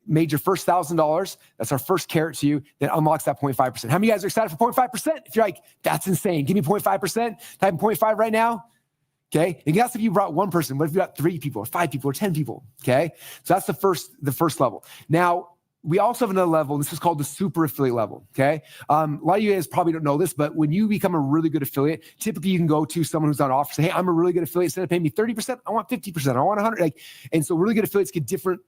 S5: made your first $1,000, that's our first carrot to you, that unlocks that 0.5%. How many of you guys are excited for 0.5%? If you're like, that's insane, give me 0.5%, type in 0.5 right now. Okay, and guess if you brought one person, what if you got 3 people or 5 people or 10 people? Okay, so that's the first level. Now, we also have another level. This is called the super affiliate level, okay? A lot of you guys probably don't know this, but when you become a really good affiliate, typically you can go to someone who's on offer, say, hey, I'm a really good affiliate. Instead of paying me 30%, I want 50%. I want 100. And so really good affiliates get different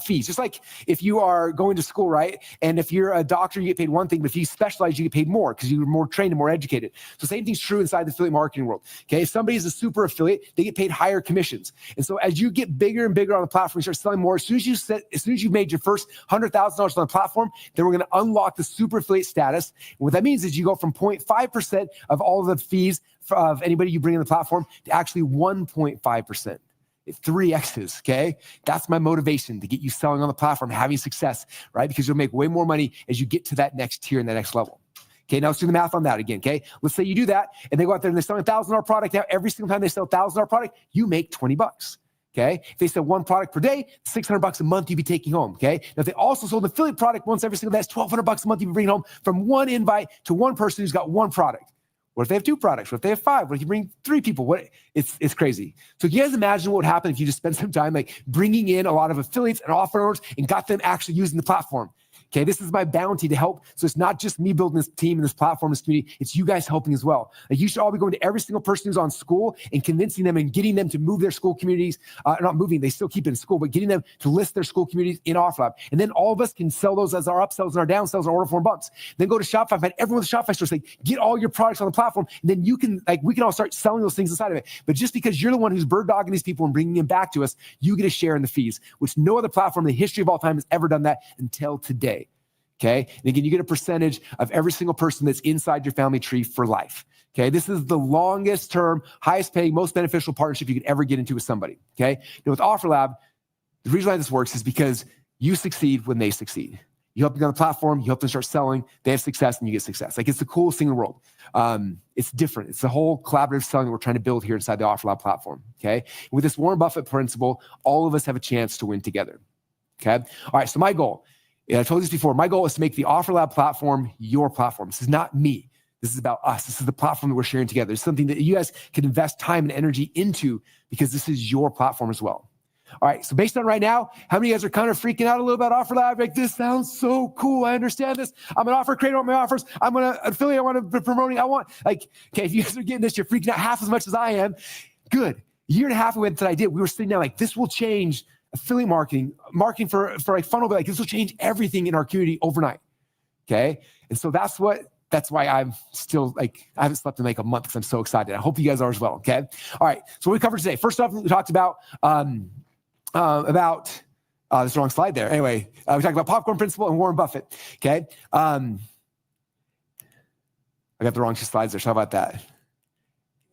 S5: fees. Just like if you are going to school, right? And if you're a doctor, you get paid one thing, but if you specialize, you get paid more because you're more trained and more educated. So same thing's true inside the affiliate marketing world, okay? If somebody is a super affiliate, they get paid higher commissions. And so as you get bigger and bigger on the platform, you start selling more. As soon as you've made your first $100,000 on the platform, then we're going to unlock the super affiliate status. And what that means is you go from 0.5% of all of the fees of anybody you bring in the platform to actually 1.5%. 3X's, okay? That's my motivation to get you selling on the platform, having success, right? Because you'll make way more money as you get to that next tier and that next level. Okay, now let's do the math on that again, okay? Let's say you do that and they go out there and they sell a $1,000 product. Now, every single time they sell a $1,000 product, you make 20 bucks. Okay. If they sell one product per day, $600 a month you'd be taking home. Okay. Now, if they also sold an affiliate product once every single day, that's $1,200 a month you'd be bringing home from one invite to one person who's got one product. What if they have two products? What if they have five? What if you bring three people? It's crazy. So can you guys imagine what would happen if you just spent some time like bringing in a lot of affiliates and offer owners and got them actually using the platform? Okay, this is my bounty to help. So it's not just me building this team and this platform, this community. It's you guys helping as well. Like you should all be going to every single person who's on school and convincing them and getting them to move their school communities. Not moving, they still keep it in school, but getting them to list their school communities in OfferLab. And then all of us can sell those as our upsells and our downsells, our order form bumps. Then go to Shopify, find everyone with a Shopify store, say, get all your products on the platform. And then you can, we can all start selling those things inside of it. But just because you're the one who's bird dogging these people and bringing them back to us, you get a share in the fees, which no other platform in the history of all time has ever done that until today. Okay. And again, you get a percentage of every single person that's inside your family tree for life. Okay. This is the longest term, highest paying, most beneficial partnership you could ever get into with somebody. Okay. Now with OfferLab, the reason why this works is because you succeed when they succeed. You help them on the platform, you help them start selling, they have success and you get success. Like it's the coolest thing in the world. It's different. It's the whole collaborative selling that we're trying to build here inside the OfferLab platform. Okay. And with this Warren Buffett principle, all of us have a chance to win together. Okay. All right. So my goal, and I told you this before, my goal is to make the OfferLab platform your platform. This is not me. This is about us. This is the platform that we're sharing together. It's something that you guys can invest time and energy into because this is your platform as well. All right, so based on right now, how many of you guys are kind of freaking out a little about OfferLab? Like, this sounds so cool. I understand this. I'm an offer creator on my offers. I'm an affiliate. I want to be promoting. Okay, if you guys are getting this, you're freaking out half as much as I am. Good. A year and a half ago that I did, we were sitting down like, this will change affiliate marketing for like funnel, but like this will change everything in our community overnight. Okay. And so that's why I'm still I haven't slept in like a month because I'm so excited. I hope you guys are as well. Okay. All right. So what we covered today. First off, we talked about this is the wrong slide there. Anyway, we talked about popcorn principle and Warren Buffett. Okay. I got the wrong two slides there. So how about that?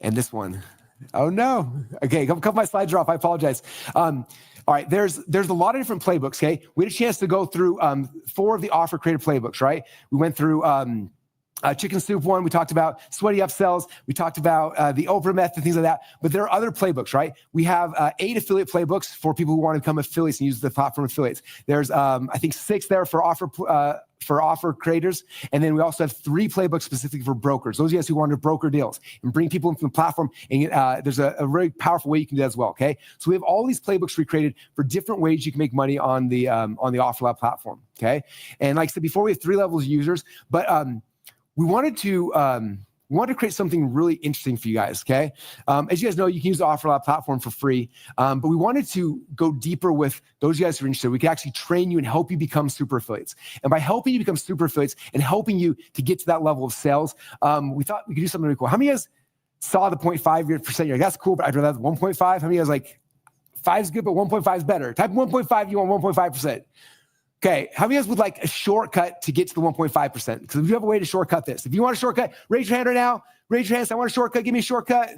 S5: And this one. Oh no. Okay. A couple of my slides are off. I apologize. All right, there's a lot of different playbooks, okay? We had a chance to go through 4 of the offer creator playbooks, right? We went through chicken soup one. We talked about sweaty upsells. We talked about the Oprah method, things like that. But there are other playbooks, right? We have 8 affiliate playbooks for people who want to become affiliates and use the platform affiliates. There's, I think, 6 there for offer creators. And then we also have 3 playbooks specifically for brokers. Those of you guys who want to broker deals and bring people into the platform. And there's a very powerful way you can do that as well. Okay. So we have all these playbooks recreated for different ways you can make money on the OfferLab platform. Okay. And like I said before, we have 3 levels of users, but we wanted to create something really interesting for you guys, okay? As you guys know, you can use the OfferLab platform for free, but we wanted to go deeper with those of you guys who are interested. We could actually train you and help you become super affiliates. And by helping you become super affiliates and helping you to get to that level of sales, we thought we could do something really cool. How many of you guys saw the 0.5%? You're like, that's cool, but I'd rather have 1.5. How many of you guys like, 5 is good, but 1.5 is better? Type 1.5, you want 1.5%. Okay, how many of you guys would like a shortcut to get to the 1.5%? Because if you have a way to shortcut this, if you want a shortcut, raise your hand right now. Raise your hand. Say, I want a shortcut. Give me a shortcut.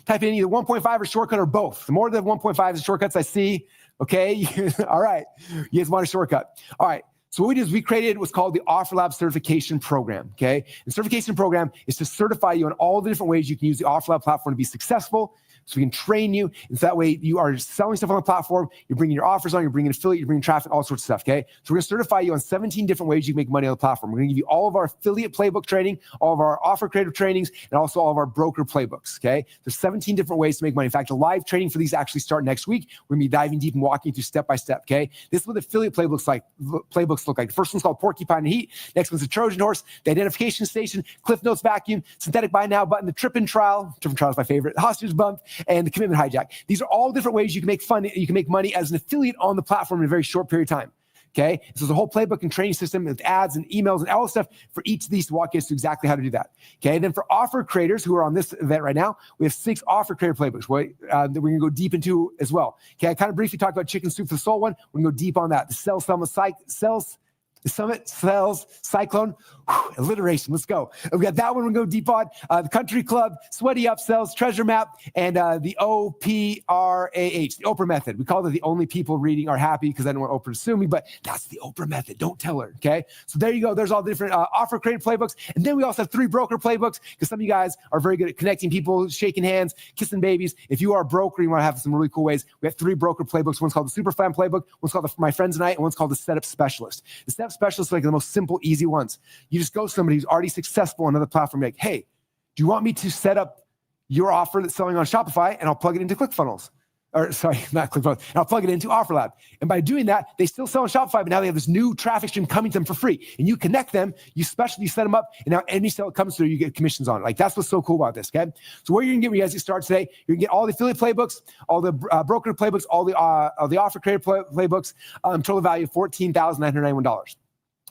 S5: Type in either 1.5 or shortcut or both. The more than 1.5 is shortcuts I see. Okay, all right. You guys want a shortcut. All right. So what we did is we created what's called the OfferLab certification program. Okay, the certification program is to certify you on all the different ways you can use the OfferLab platform to be successful, so we can train you. And so that way you are selling stuff on the platform, you're bringing your offers on, you're bringing affiliate, you're bringing traffic, all sorts of stuff, okay? So we're gonna certify you on 17 different ways you can make money on the platform. We're gonna give you all of our affiliate playbook training, all of our offer creator trainings, and also all of our broker playbooks, okay? There's 17 different ways to make money. In fact, the live training for these actually start next week. We're gonna be diving deep and walking you through step by step, okay? This is what affiliate playbooks look like. The first one's called Porcupine and Heat. Next one's the Trojan Horse, the Identification Station, Cliff Notes Vacuum, Synthetic Buy Now button, the Trippin' Trial. Trippin' Trial is my favorite. The Hostage Bump, and the Commitment Hijack. These are all different ways you can make money as an affiliate on the platform in a very short period of time. Okay, so there's a whole playbook and training system with ads and emails and all the stuff for each of these to walk us through exactly how to do that. Okay, then for offer creators who are on this event right now, we have 6 offer creator playbooks that we're gonna go deep into as well. Okay, I kind of briefly talked about Chicken Soup for the Soul one. We're gonna go deep on that. The Summit Sales Cyclone, alliteration. Let's go. We got that one. We're going to go deep on the Country Club, Sweaty Upsells, Treasure Map, and the OPRAH, the Oprah Method. We call it the only people reading are happy because I don't want Oprah to sue me, but that's the Oprah Method. Don't tell her. Okay. So there you go. There's all the different offer creator playbooks. And then we also have 3 broker playbooks because some of you guys are very good at connecting people, shaking hands, kissing babies. If you are a broker, you want to have some really cool ways. We have 3 broker playbooks. One's called the Super Fan Playbook. One's called My Friends and I, and one's called the Setup Specialist. The Setup Specialist are like the most simple, easy ones. You just go to somebody who's already successful on another platform, like, hey, do you want me to set up your offer that's selling on Shopify, and I'll plug it into ClickFunnels? Or sorry, not ClickFunnels. And I'll plug it into OfferLab. And by doing that, they still sell on Shopify, but now they have this new traffic stream coming to them for free. And you connect them, you set them up, and now any sale that comes through, you get commissions on it. Like, that's what's so cool about this, okay? So where you're gonna get when you guys get started today, you're gonna get all the affiliate playbooks, all the broker playbooks, all the offer creator playbooks, total value of $14,991.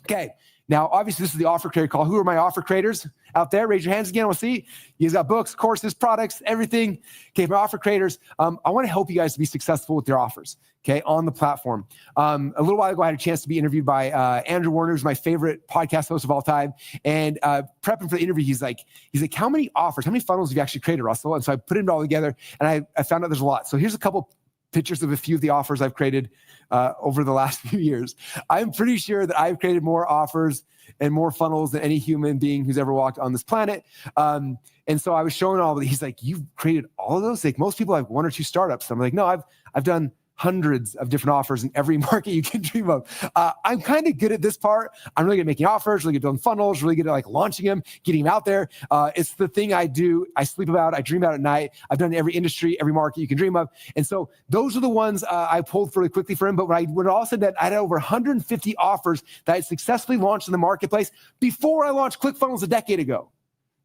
S5: Okay. Now, obviously, this is the offer creator call. Who are my offer creators out there? Raise your hands again. I want to see. You guys got books, courses, products, everything. Okay, my offer creators. I want to help you guys to be successful with your offers, okay, on the platform. A little while ago, I had a chance to be interviewed by Andrew Warner, who's my favorite podcast host of all time. And prepping for the interview, he's like, how many offers, how many funnels have you actually created, Russell? And so I put it all together, and I found out there's a lot. So here's a couple pictures of a few of the offers I've created over the last few years. I'm pretty sure that I've created more offers and more funnels than any human being who's ever walked on this planet. And so I was showing all of it. He's like, you've created all of those? Like, most people have 1 or 2 startups. I'm like, no, I've done hundreds of different offers in every market you can dream of. I'm kind of good at this part. I'm really good at making offers, really good at building funnels, really good at like launching them, getting them out there. It's the thing I do. I sleep about, I dream about at night. I've done every industry, every market you can dream of. And so those are the ones I pulled really quickly for him. But when all said that, I had over 150 offers that I successfully launched in the marketplace before I launched ClickFunnels a decade ago.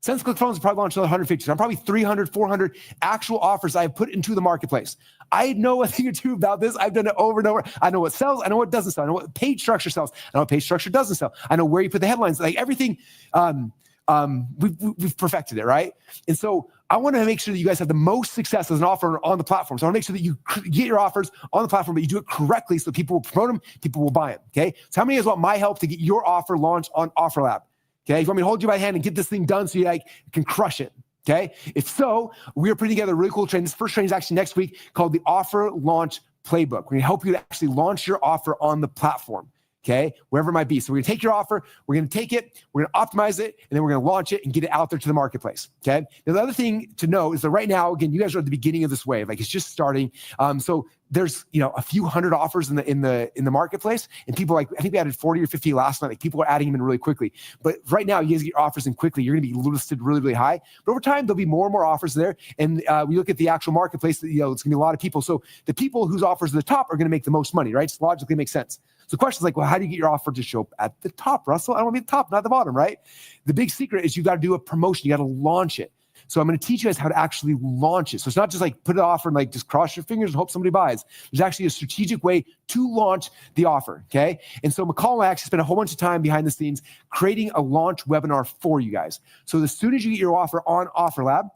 S5: Since ClickFunnels, probably launched another 150. So I'm probably 300, 400 actual offers I've put into the marketplace. I know a thing or two about this. I've done it over and over. I know what sells. I know what doesn't sell. I know what page structure sells. I know what page structure doesn't sell. I know where you put the headlines. Like everything, we've perfected it, right? And so I want to make sure that you guys have the most success as an offer on the platform. So I want to make sure that you get your offers on the platform, but you do it correctly so people will promote them, people will buy them, okay? So how many of you guys want my help to get your offer launched on OfferLab? Okay, if you want me to hold you by the hand and get this thing done so you can crush it, okay? If so, we are putting together a really cool training. This first training is actually next week called the Offer Launch Playbook. We're gonna help you to actually launch your offer on the platform, okay? Wherever it might be. So we're gonna take your offer, we're gonna take it, we're gonna optimize it, and then we're gonna launch it and get it out there to the marketplace, okay? Now, the other thing to know is that right now, again, you guys are at the beginning of this wave. Like, it's just starting. So there's a few hundred offers in the marketplace, and people I think we added 40 or 50 last night. Like, people are adding them in really quickly. But right now, you guys get your offers in quickly. You're going to be listed really, really high. But over time, there'll be more and more offers there. And we look at the actual marketplace. It's going to be a lot of people. So the people whose offers are the top are going to make the most money, right? Just logically makes sense. So the question is like, well, how do you get your offer to show up at the top, Russell? I don't want to be at the top, not the bottom, right? The big secret is you got to do a promotion. You got to launch it. So I'm going to teach you guys how to actually launch it. So it's not just like put an offer and like just cross your fingers and hope somebody buys. There's actually a strategic way to launch the offer, okay? And so McCall and I actually spent a whole bunch of time behind the scenes creating a launch webinar for you guys. So as soon as you get your offer on OfferLab,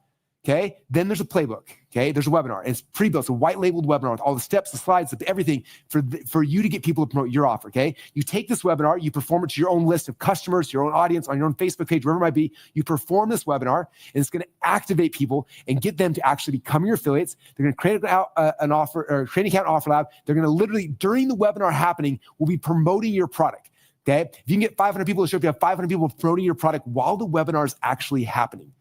S5: okay, then there's a playbook, okay? There's a webinar. And it's pre-built. It's a white-labeled webinar with all the steps, the slides, everything for you to get people to promote your offer, okay? You take this webinar, you perform it to your own list of customers, your own audience, on your own Facebook page, wherever it might be. You perform this webinar, and it's going to activate people and get them to actually become your affiliates. They're going to create an offer or create an account on OfferLab. They're going to literally, during the webinar happening, we'll be promoting your product, okay? If you can get 500 people to show up, you have 500 people promoting your product while the webinar is actually happening,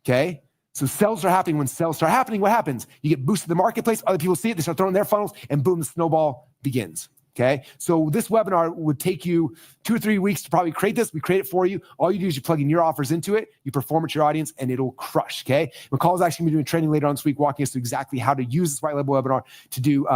S5: okay? So sales are happening. When sales start happening, what happens? You get boosted in the marketplace. Other people see it. They start throwing their funnels, and boom, the snowball begins. Okay. So this webinar would take you 2 or 3 weeks to probably create this. We create it for you. All you do is you plug in your offers into it, you perform it to your audience, and it'll crush. Okay. McCall is actually going to be doing training later on this week, walking us through exactly how to use this white label webinar to do,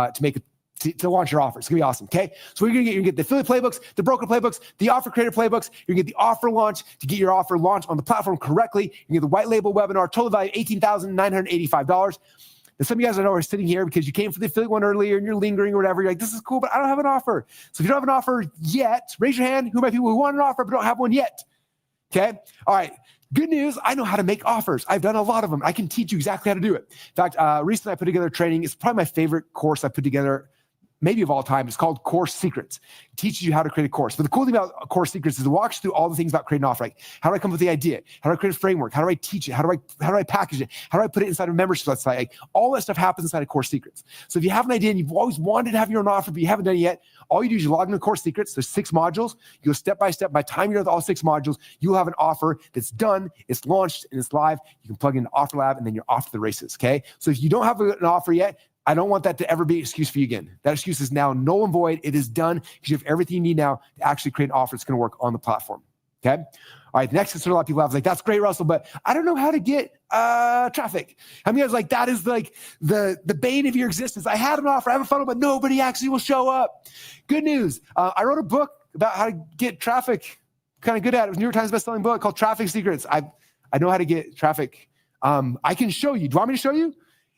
S5: to launch your offers. It's gonna be awesome. Okay. So you're gonna get the affiliate playbooks, the broker playbooks, the offer creator playbooks. You're gonna get the offer launch to get your offer launched on the platform correctly. You get the white label webinar, total value $18,985. And some of you guys I know are sitting here because you came for the affiliate one earlier and you're lingering or whatever. You're like, this is cool, but I don't have an offer. So if you don't have an offer yet, raise your hand. Who are my people who want an offer but don't have one yet? Okay. All right. Good news. I know how to make offers. I've done a lot of them. I can teach you exactly how to do it. In fact, recently I put together training. It's probably my favorite course I put together maybe of all time. It's called Course Secrets. It teaches you how to create a course. But the cool thing about Course Secrets is it walks through all the things about creating an offer. Like, how do I come up with the idea? How do I create a framework? How do I teach it? How do I package it? How do I put it inside of a membership website? Like, all that stuff happens inside of Course Secrets. So if you have an idea and you've always wanted to have your own offer, but you haven't done it yet, all you do is you log into Course Secrets. There's 6 modules. You go step by step. By the time you're with all 6 modules, you'll have an offer that's done, it's launched, and it's live. You can plug in the Offer Lab, and then you're off to the races, okay? So if you don't have an offer yet, I don't want that to ever be an excuse for you again. That excuse is now null and void. It is done because you have everything you need now to actually create an offer that's going to work on the platform. Okay. All right. The next concern a lot of people have is like, that's great, Russell, but I don't know how to get traffic. I mean, I was like, that is like the bane of your existence. I had an offer, I have a funnel, but nobody actually will show up. Good news. I wrote a book about how to get traffic. Kind of good at it. It was a New York Times bestselling book called Traffic Secrets. I know how to get traffic. I can show you. Do you want me to show you?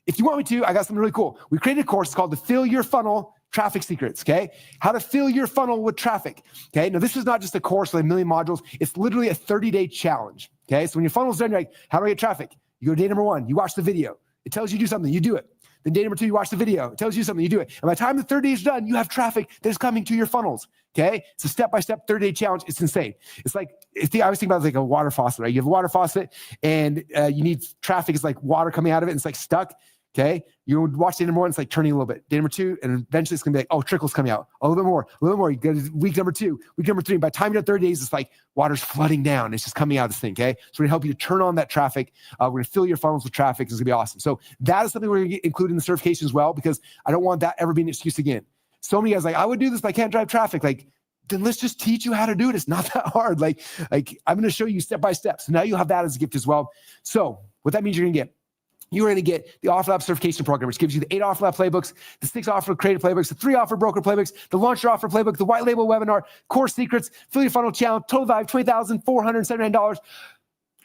S5: If you want me to, I got something really cool. We created a course. It's called the Fill Your Funnel Traffic Secrets, okay? How to fill your funnel with traffic, okay? Now, this is not just a course with a million modules. It's literally a 30-day challenge, okay? So when your funnel's done, you're like, how do I get traffic? You go to day number 1. You watch the video. It tells you to do something. You do it. Then day number 2, you watch the video. It tells you something. You do it. And by the time the 30 days is done, you have traffic that is coming to your funnels, okay? It's a step-by-step 30-day challenge. It's insane. It's like, I was thinking about it like a water faucet, right? You have a water faucet, and you need traffic. It's like water coming out of it, and it's like stuck. Okay, you would watch day number 1, it's like turning a little bit. Day number 2, and eventually it's gonna be like, oh, trickles coming out. A little bit more, a little more. You go to week number 2, week number 3. By the time you're at 30 days, it's like water's flooding down. It's just coming out of this thing, okay? So we're gonna help you to turn on that traffic. We're gonna fill your funnels with traffic. It's gonna be awesome. So that is something we're gonna include in the certification as well, because I don't want that ever being an excuse again. So many guys like, I would do this, but I can't drive traffic. Like, then let's just teach you how to do it. It's not that hard. Like I'm gonna show you step by step. So now you'll have that as a gift as well. So what that means you're gonna get, you're going to get the Offer Lab certification program, which gives you the 8 Offer Lab playbooks, the 6 Offer Creator playbooks, the 3 Offer Broker playbooks, the Launch Your Offer playbook, the White Label webinar, Course Secrets, Affiliate Funnel Challenge, total value $20,479.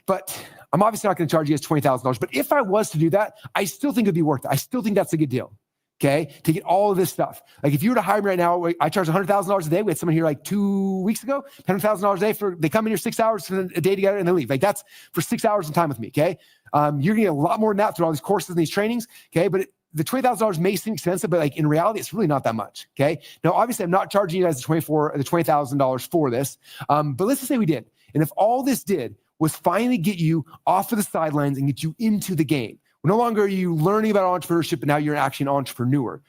S5: But I'm obviously not going to charge you guys $20,000. But if I was to do that, I still think it'd be worth it. I still think that's a good deal. Okay, to get all of this stuff. Like if you were to hire me right now, I charge $100,000 a day. We had someone here like 2 weeks ago, $100,000 a day they come in here 6 hours for a day together and they leave. Like that's for 6 hours of time with me. Okay, you're gonna get a lot more than that through all these courses and these trainings. Okay, but the $20,000 may seem expensive, but like in reality, it's really not that much. Okay, now obviously I'm not charging you guys the $20,000 for this, but let's just say we did, and if all this did was finally get you off of the sidelines and get you into the game. No longer are you learning about entrepreneurship, but now you're actually an entrepreneur.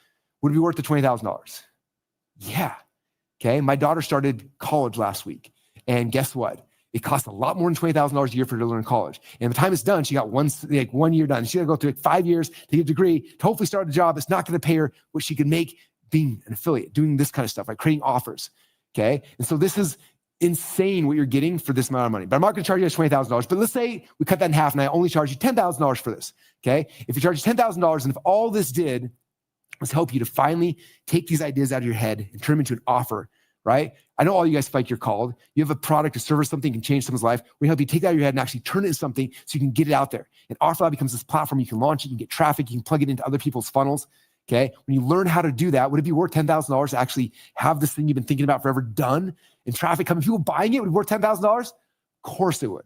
S5: Would it be worth the $20,000? Yeah. Okay. My daughter started college last week. And guess what? It costs a lot more than $20,000 a year for her to learn college. And by the time it's done, she got 1 year done. She got to go through 5 years to get a degree to hopefully start a job that's not going to pay her what she could make being an affiliate, doing this kind of stuff, like creating offers. Okay. And so this is insane what you're getting for this amount of money. But I'm not going to charge you guys $20,000. But let's say we cut that in half and I only charge you $10,000 for this. Okay. If you charge $10,000 and if all this did was help you to finally take these ideas out of your head and turn them into an offer, right? I know all you guys feel like you're called. You have a product, a service, something can change someone's life. We help you take that out of your head and actually turn it into something so you can get it out there. And Offer Lab becomes this platform. You can launch it, you can get traffic, you can plug it into other people's funnels. Okay. When you learn how to do that, would it be worth $10,000 to actually have this thing you've been thinking about forever done and traffic coming? People buying it would be worth $10,000? Of course it would.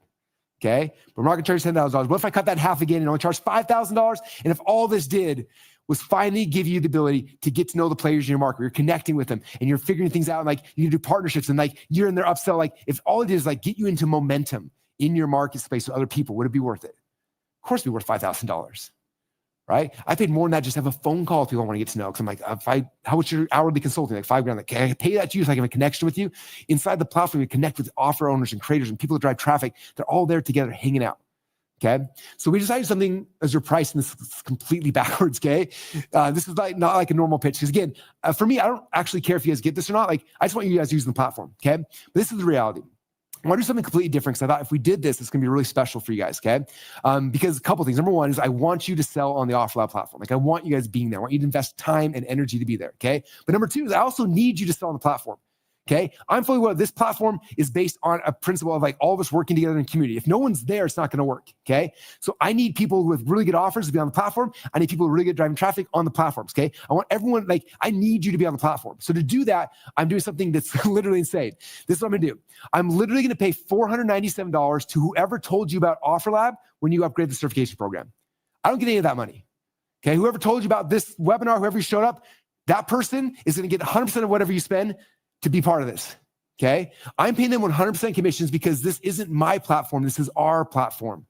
S5: Okay. But we're not going to charge $10,000. What if I cut that in half again and only charge $5,000? And if all this did was finally give you the ability to get to know the players in your market, you're connecting with them and you're figuring things out, and like you do partnerships and like you're in their upsell, like if all it is like get you into momentum in your market space with other people, would it be worth it? Of course it'd be worth $5,000. Right? I paid more than that just to have a phone call with people I want to get to know. Because I'm like, how much your hourly consulting? Like $5,000. Like, can I pay that to you so I can have a connection with you? Inside the platform, we connect with offer owners and creators and people that drive traffic. They're all there together hanging out. Okay. So we decided something as your price, and this is completely backwards. Okay. This is not like a normal pitch. Because again, for me, I don't actually care if you guys get this or not. Like, I just want you guys to use the platform. Okay. But this is the reality. I want to do something completely different because I thought if we did this, it's going to be really special for you guys, okay? Because a couple things. Number one is I want you to sell on the OfferLab platform. Like, I want you guys being there. I want you to invest time and energy to be there, okay? But number two is I also need you to sell on the platform, okay? I'm fully aware this platform is based on a principle of like all of us working together in community. If no one's there, it's not going to work, okay? So I need people with really good offers to be on the platform. I need people who are really good at driving traffic on the platforms, okay? I want everyone, like, I need you to be on the platform. So to do that, I'm doing something that's literally insane. This is what I'm going to do. I'm literally going to pay $497 to whoever told you about OfferLab when you upgrade the certification program. I don't get any of that money, okay? Whoever told you about this webinar, whoever you showed up, that person is going to get 100% of whatever you spend to be part of this, okay? I'm paying them 100% commissions because this isn't my platform. This is our platform.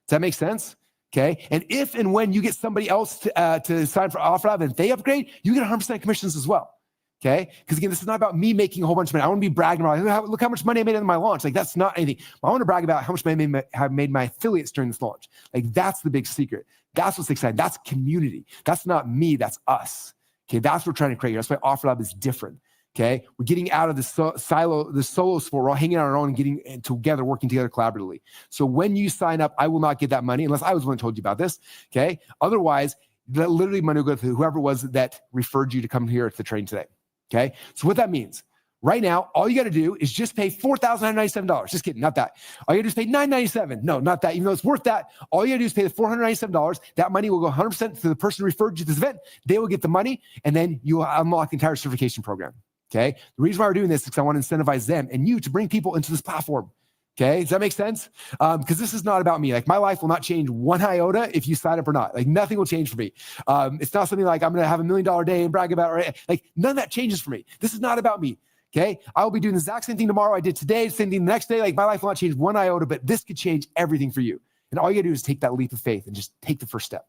S5: Does that make sense? Okay. And if and when you get somebody else to sign for OfferLab and they upgrade, you get 100% commissions as well. Okay. Because again, this is not about me making a whole bunch of money. I want to be bragging about, look how much money I made in my launch. Like, that's not anything. I want to brag about how much money I made my affiliates during this launch. Like, that's the big secret. That's what's exciting. That's community. That's not me. That's us. Okay. That's what we're trying to create here. That's why OfferLab is different. Okay, we're getting out of the solo sport. We're all hanging out on our own and getting together, working together collaboratively. So when you sign up, I will not get that money unless I was the one who told you about this. Okay, otherwise, that literally money will go to whoever it was that referred you to come here to the training today. Okay, so what that means right now, all you got to do is just pay $4,997. Just kidding, not that. All you got to do is pay $997. No, not that. Even though it's worth that, all you got to do is pay the $497. That money will go 100% to the person who referred you to this event. They will get the money, and then you will unlock the entire certification program. Okay. The reason why we're doing this is because I want to incentivize them and you to bring people into this platform. Okay. Does that make sense? Because this is not about me. Like, my life will not change one iota if you sign up or not. Like, nothing will change for me. It's not something like I'm going to have $1 million day and brag about it. Like, none of that changes for me. This is not about me. Okay. I will be doing the exact same thing tomorrow I did today, same thing the next day. Like, my life will not change one iota, but this could change everything for you. And all you gotta do is take that leap of faith and just take the first step.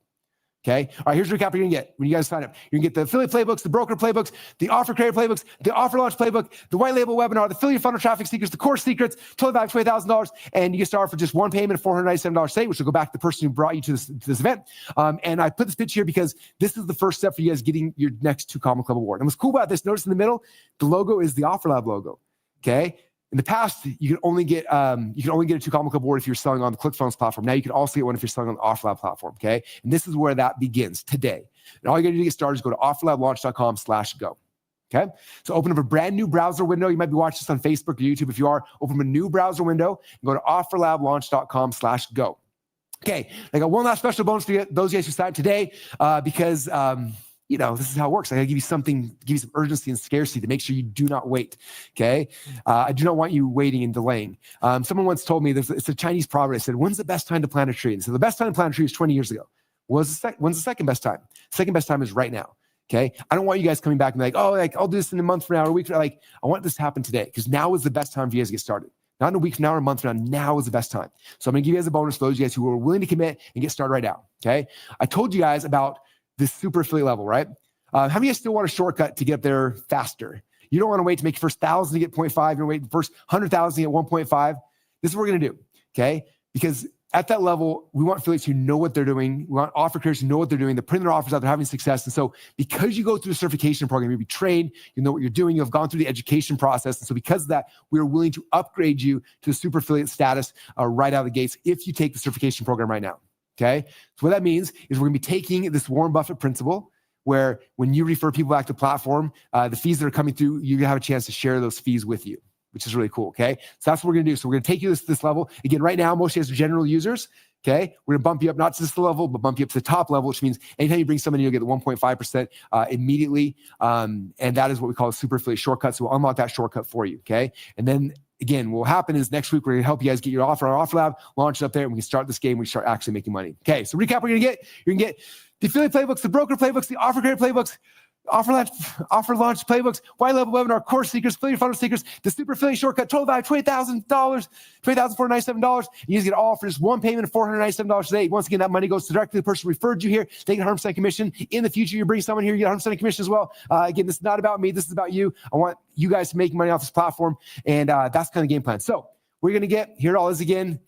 S5: Okay. All right. Here's the recap you're going to get when you guys sign up. You're going to get the affiliate playbooks, the broker playbooks, the offer creator playbooks, the offer launch playbook, the white label webinar, the affiliate funnel traffic secrets, the course secrets, total value $20,000. And you can start for just one payment of $497 today, which will go back to the person who brought you to this event. And I put this pitch here because this is the first step for you guys getting your next 2 Comma Club award. And what's cool about this, notice in the middle, the logo is the OfferLab logo. Okay. In the past, you could only get a 2 Comma Club award if you're selling on the ClickFunnels platform. Now you can also get one if you're selling on the OfferLab platform. Okay, and this is where that begins today. And all you got to do to get started is go to offerlablaunch.com/go. Okay, so open up a brand new browser window. You might be watching this on Facebook or YouTube. If you are, open a new browser window and go to offerlablaunch.com/go. Okay, I got one last special bonus for you, those of you guys who signed up today, because this is how it works. I gotta give you something, give you some urgency and scarcity to make sure you do not wait. Okay. I do not want you waiting and delaying. Someone once told me it's a Chinese proverb. It said, when's the best time to plant a tree? And so the best time to plant a tree was 20 years ago. When's the second best time? Second best time is right now. Okay. I don't want you guys coming back and be like, I'll do this in a month from now or a week from now. Like, I want this to happen today because now is the best time for you guys to get started. Not in a week from now or a month from now. Now is the best time. So I'm going to give you guys a bonus for those of you guys who are willing to commit and get started right now. Okay. I told you guys about this super affiliate level, right? How many of you still want a shortcut to get up there faster? You don't want to wait to make your first 1,000 to get 0.5. You want to wait the first 100,000 to get 1.5. This is what we're going to do, okay? Because at that level, we want affiliates who know what they're doing. We want offer creators who know what they're doing. They're putting their offers out. They're having success. And so because you go through the certification program, you'll be trained. You know what you're doing. You've gone through the education process. And so because of that, we are willing to upgrade you to the super affiliate status right out of the gates if you take the certification program right now, okay? So what that means is we're going to be taking this Warren Buffett principle where when you refer people back to the platform, the fees that are coming through, you have a chance to share those fees with you, which is really cool, okay? So that's what we're going to do. So we're going to take you to this level. Again, right now, most of you guys are general users, okay? We're going to bump you up, not to this level, but bump you up to the top level, which means anytime you bring somebody, you'll get the 1.5% immediately. And that is what we call a super affiliate shortcut. So we'll unlock that shortcut for you, okay? And then again, what will happen is next week, we're going to help you guys get your offer on OfferLab, launch it up there, and we can start this game. We start actually making money. Okay, so recap what you're going to get. You're going to get the affiliate playbooks, the broker playbooks, the offer creator playbooks, offer launch playbooks, white level webinar, course secrets, affiliate funnel secrets, the super affiliate shortcut, total value $20,000, $20,497. You just get all for just one payment of $497 today. Once again, that money goes directly to the person who referred you here. They get 100% commission. In the future, you bring someone here, you get 100% commission as well. Again, this is not about me. This is about you. I want you guys to make money off this platform. And that's kind of the game plan. So we're going to get, here it all is again.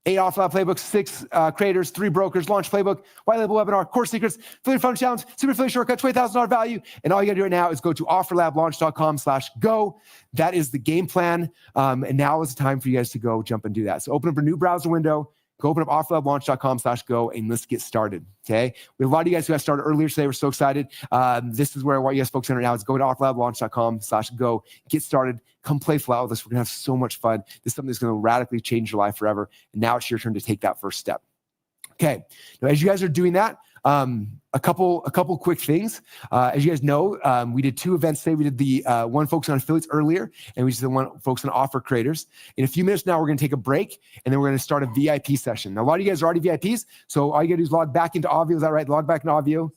S5: 8 off-lab playbooks, 6 creators, 3 brokers, launch playbook, white label webinar, course secrets, affiliate fund challenge, super affiliate shortcut, $20,000 value. And all you gotta do right now is go to offerlablaunch.com/go. That is the game plan. And now is the time for you guys to go jump and do that. So open up a new browser window, go open up offerlablaunch.com/go, and let's get started, okay? We have a lot of you guys who got started earlier today. We're so excited. This is where I want you guys focus on right now is go to offerlablaunch.com/go, get started, come play flat with us. We're gonna have so much fun. This is something that's gonna radically change your life forever. And now it's your turn to take that first step. Okay, now as you guys are doing that, a couple quick things. As you guys know, we did 2 events today. We did the one focused on affiliates earlier, and we did the one focused on offer creators. In a few minutes now, we're going to take a break, and then we're going to start a VIP session. Now, a lot of you guys are already VIPs, so all you got to do is log back into Avio. Is that right? Log back into Avio.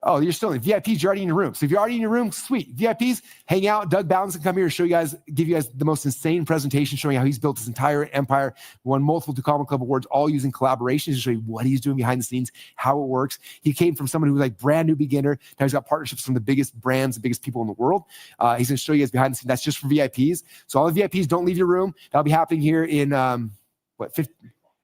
S5: Oh, you're still in VIPs. You're already in your room. So if you're already in your room, sweet. VIPs, hang out. Doug Bowens can come here and show you guys, give you guys the most insane presentation showing how he's built his entire empire, won multiple Common Club awards, all using collaborations to show you what he's doing behind the scenes, how it works. He came from someone who was like brand new beginner. Now he's got partnerships from the biggest brands, the biggest people in the world. He's going to show you guys behind the scenes. That's just for VIPs. So all the VIPs, don't leave your room. That'll be happening here in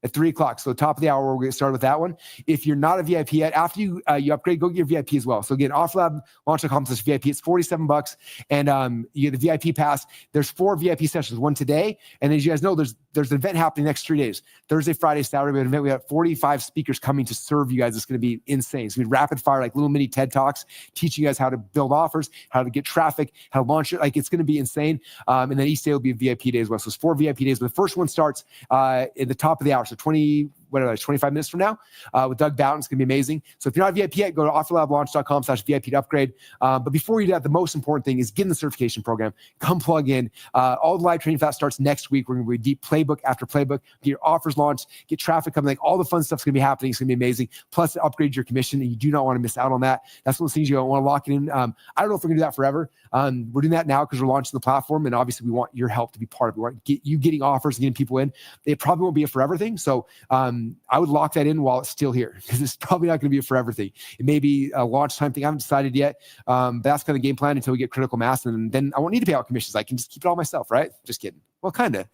S5: at 3 o'clock. So top of the hour, we'll get started with that one. If you're not a VIP yet, after you upgrade, go get your VIP as well. So again, offerlablaunch.com/VIP, it's $47. And you get the VIP pass. There's 4 VIP sessions, one today. And as you guys know, there's an event happening next 3 days. Thursday, Friday, Saturday, we have an event. We have 45 speakers coming to serve you guys. It's going to be insane. So we rapid fire, like little mini TED Talks, teaching you guys how to build offers, how to get traffic, how to launch it. Like it's going to be insane. And then each day will be a VIP day as well. So it's 4 VIP days. But the first one starts at the top of the hour. So 25 minutes from now with Doug Bowden. It's going to be amazing. So if you're not a VIP yet, go to offerlablaunch.com/VIP to upgrade. But before you do that, the most important thing is get in the certification program. Come plug in. All the live training for that starts next week. We're going to be deep playbook after playbook. Get your offers launched, get traffic coming. Like all the fun stuff's going to be happening. It's going to be amazing. Plus, upgrade your commission, and you do not want to miss out on that. That's one of the things you don't want to lock it in. I don't know if we're going to do that forever. We're doing that now because we're launching the platform, and obviously we want your help to be part of it. We want you getting offers and getting people in. It probably won't be a forever thing. So I would lock that in while it's still here because it's probably not going to be a forever thing. It may be a launch time thing. I haven't decided yet. But that's kind of the game plan until we get critical mass. And then I won't need to pay out commissions. I can just keep it all myself, right? Just kidding. Well, kind of.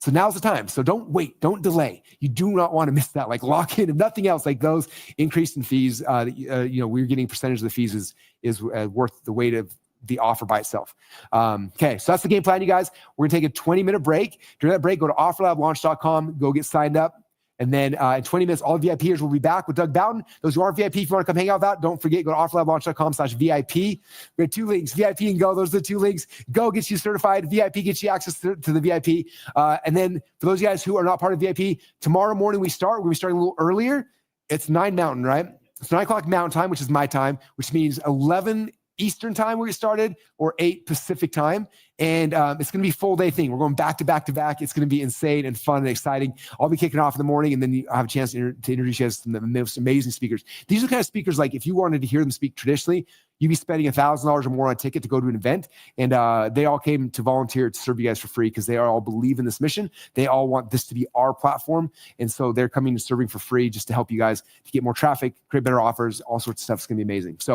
S5: So now's the time. So don't wait. Don't delay. You do not want to miss that. Like lock in. If nothing else, like those increase in fees, we're getting percentage of the fees is worth the weight of the offer by itself. Okay, so that's the game plan, you guys. We're going to take a 20-minute break. During that break, go to offerlablaunch.com, go get signed up. And then in 20 minutes, all VIPers will be back with Doug Bowden. Those who aren't VIP, if you want to come hang out with that, don't forget, go to offerlablaunch.com/VIP. We have 2 links, VIP and Go. Those are the 2 links. Go gets you certified. VIP gets you access to the VIP. And then for those guys who are not part of VIP, tomorrow morning we start. We're going to be starting a little earlier. It's 9 Mountain, right? It's 9 o'clock Mountain time, which is my time, which means 11 Eastern time we get started, or 8 Pacific time. And it's going to be a full day thing. We're going back to back to back. It's going to be insane and fun and exciting. I'll be kicking off in the morning, and then you have a chance to introduce you guys to the most amazing speakers. These are the kind of speakers, like if you wanted to hear them speak traditionally, you'd be spending $1,000 or more on a ticket to go to an event. And they all came to volunteer to serve you guys for free because they all believe in this mission. They all want this to be our platform. And so they're coming and serving for free just to help you guys to get more traffic, create better offers, all sorts of stuff. It's going to be amazing. So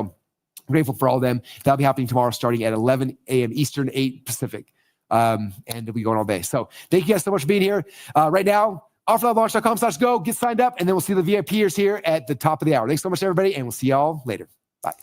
S5: I'm grateful for all of them. That'll be happening tomorrow starting at 11 a.m. Eastern, 8 Pacific. And we'll be going all day. So thank you guys so much for being here. Right now, offerlablaunch.com/go, get signed up, and then we'll see the VIPers here at the top of the hour. Thanks so much, everybody, and we'll see y'all later. Bye.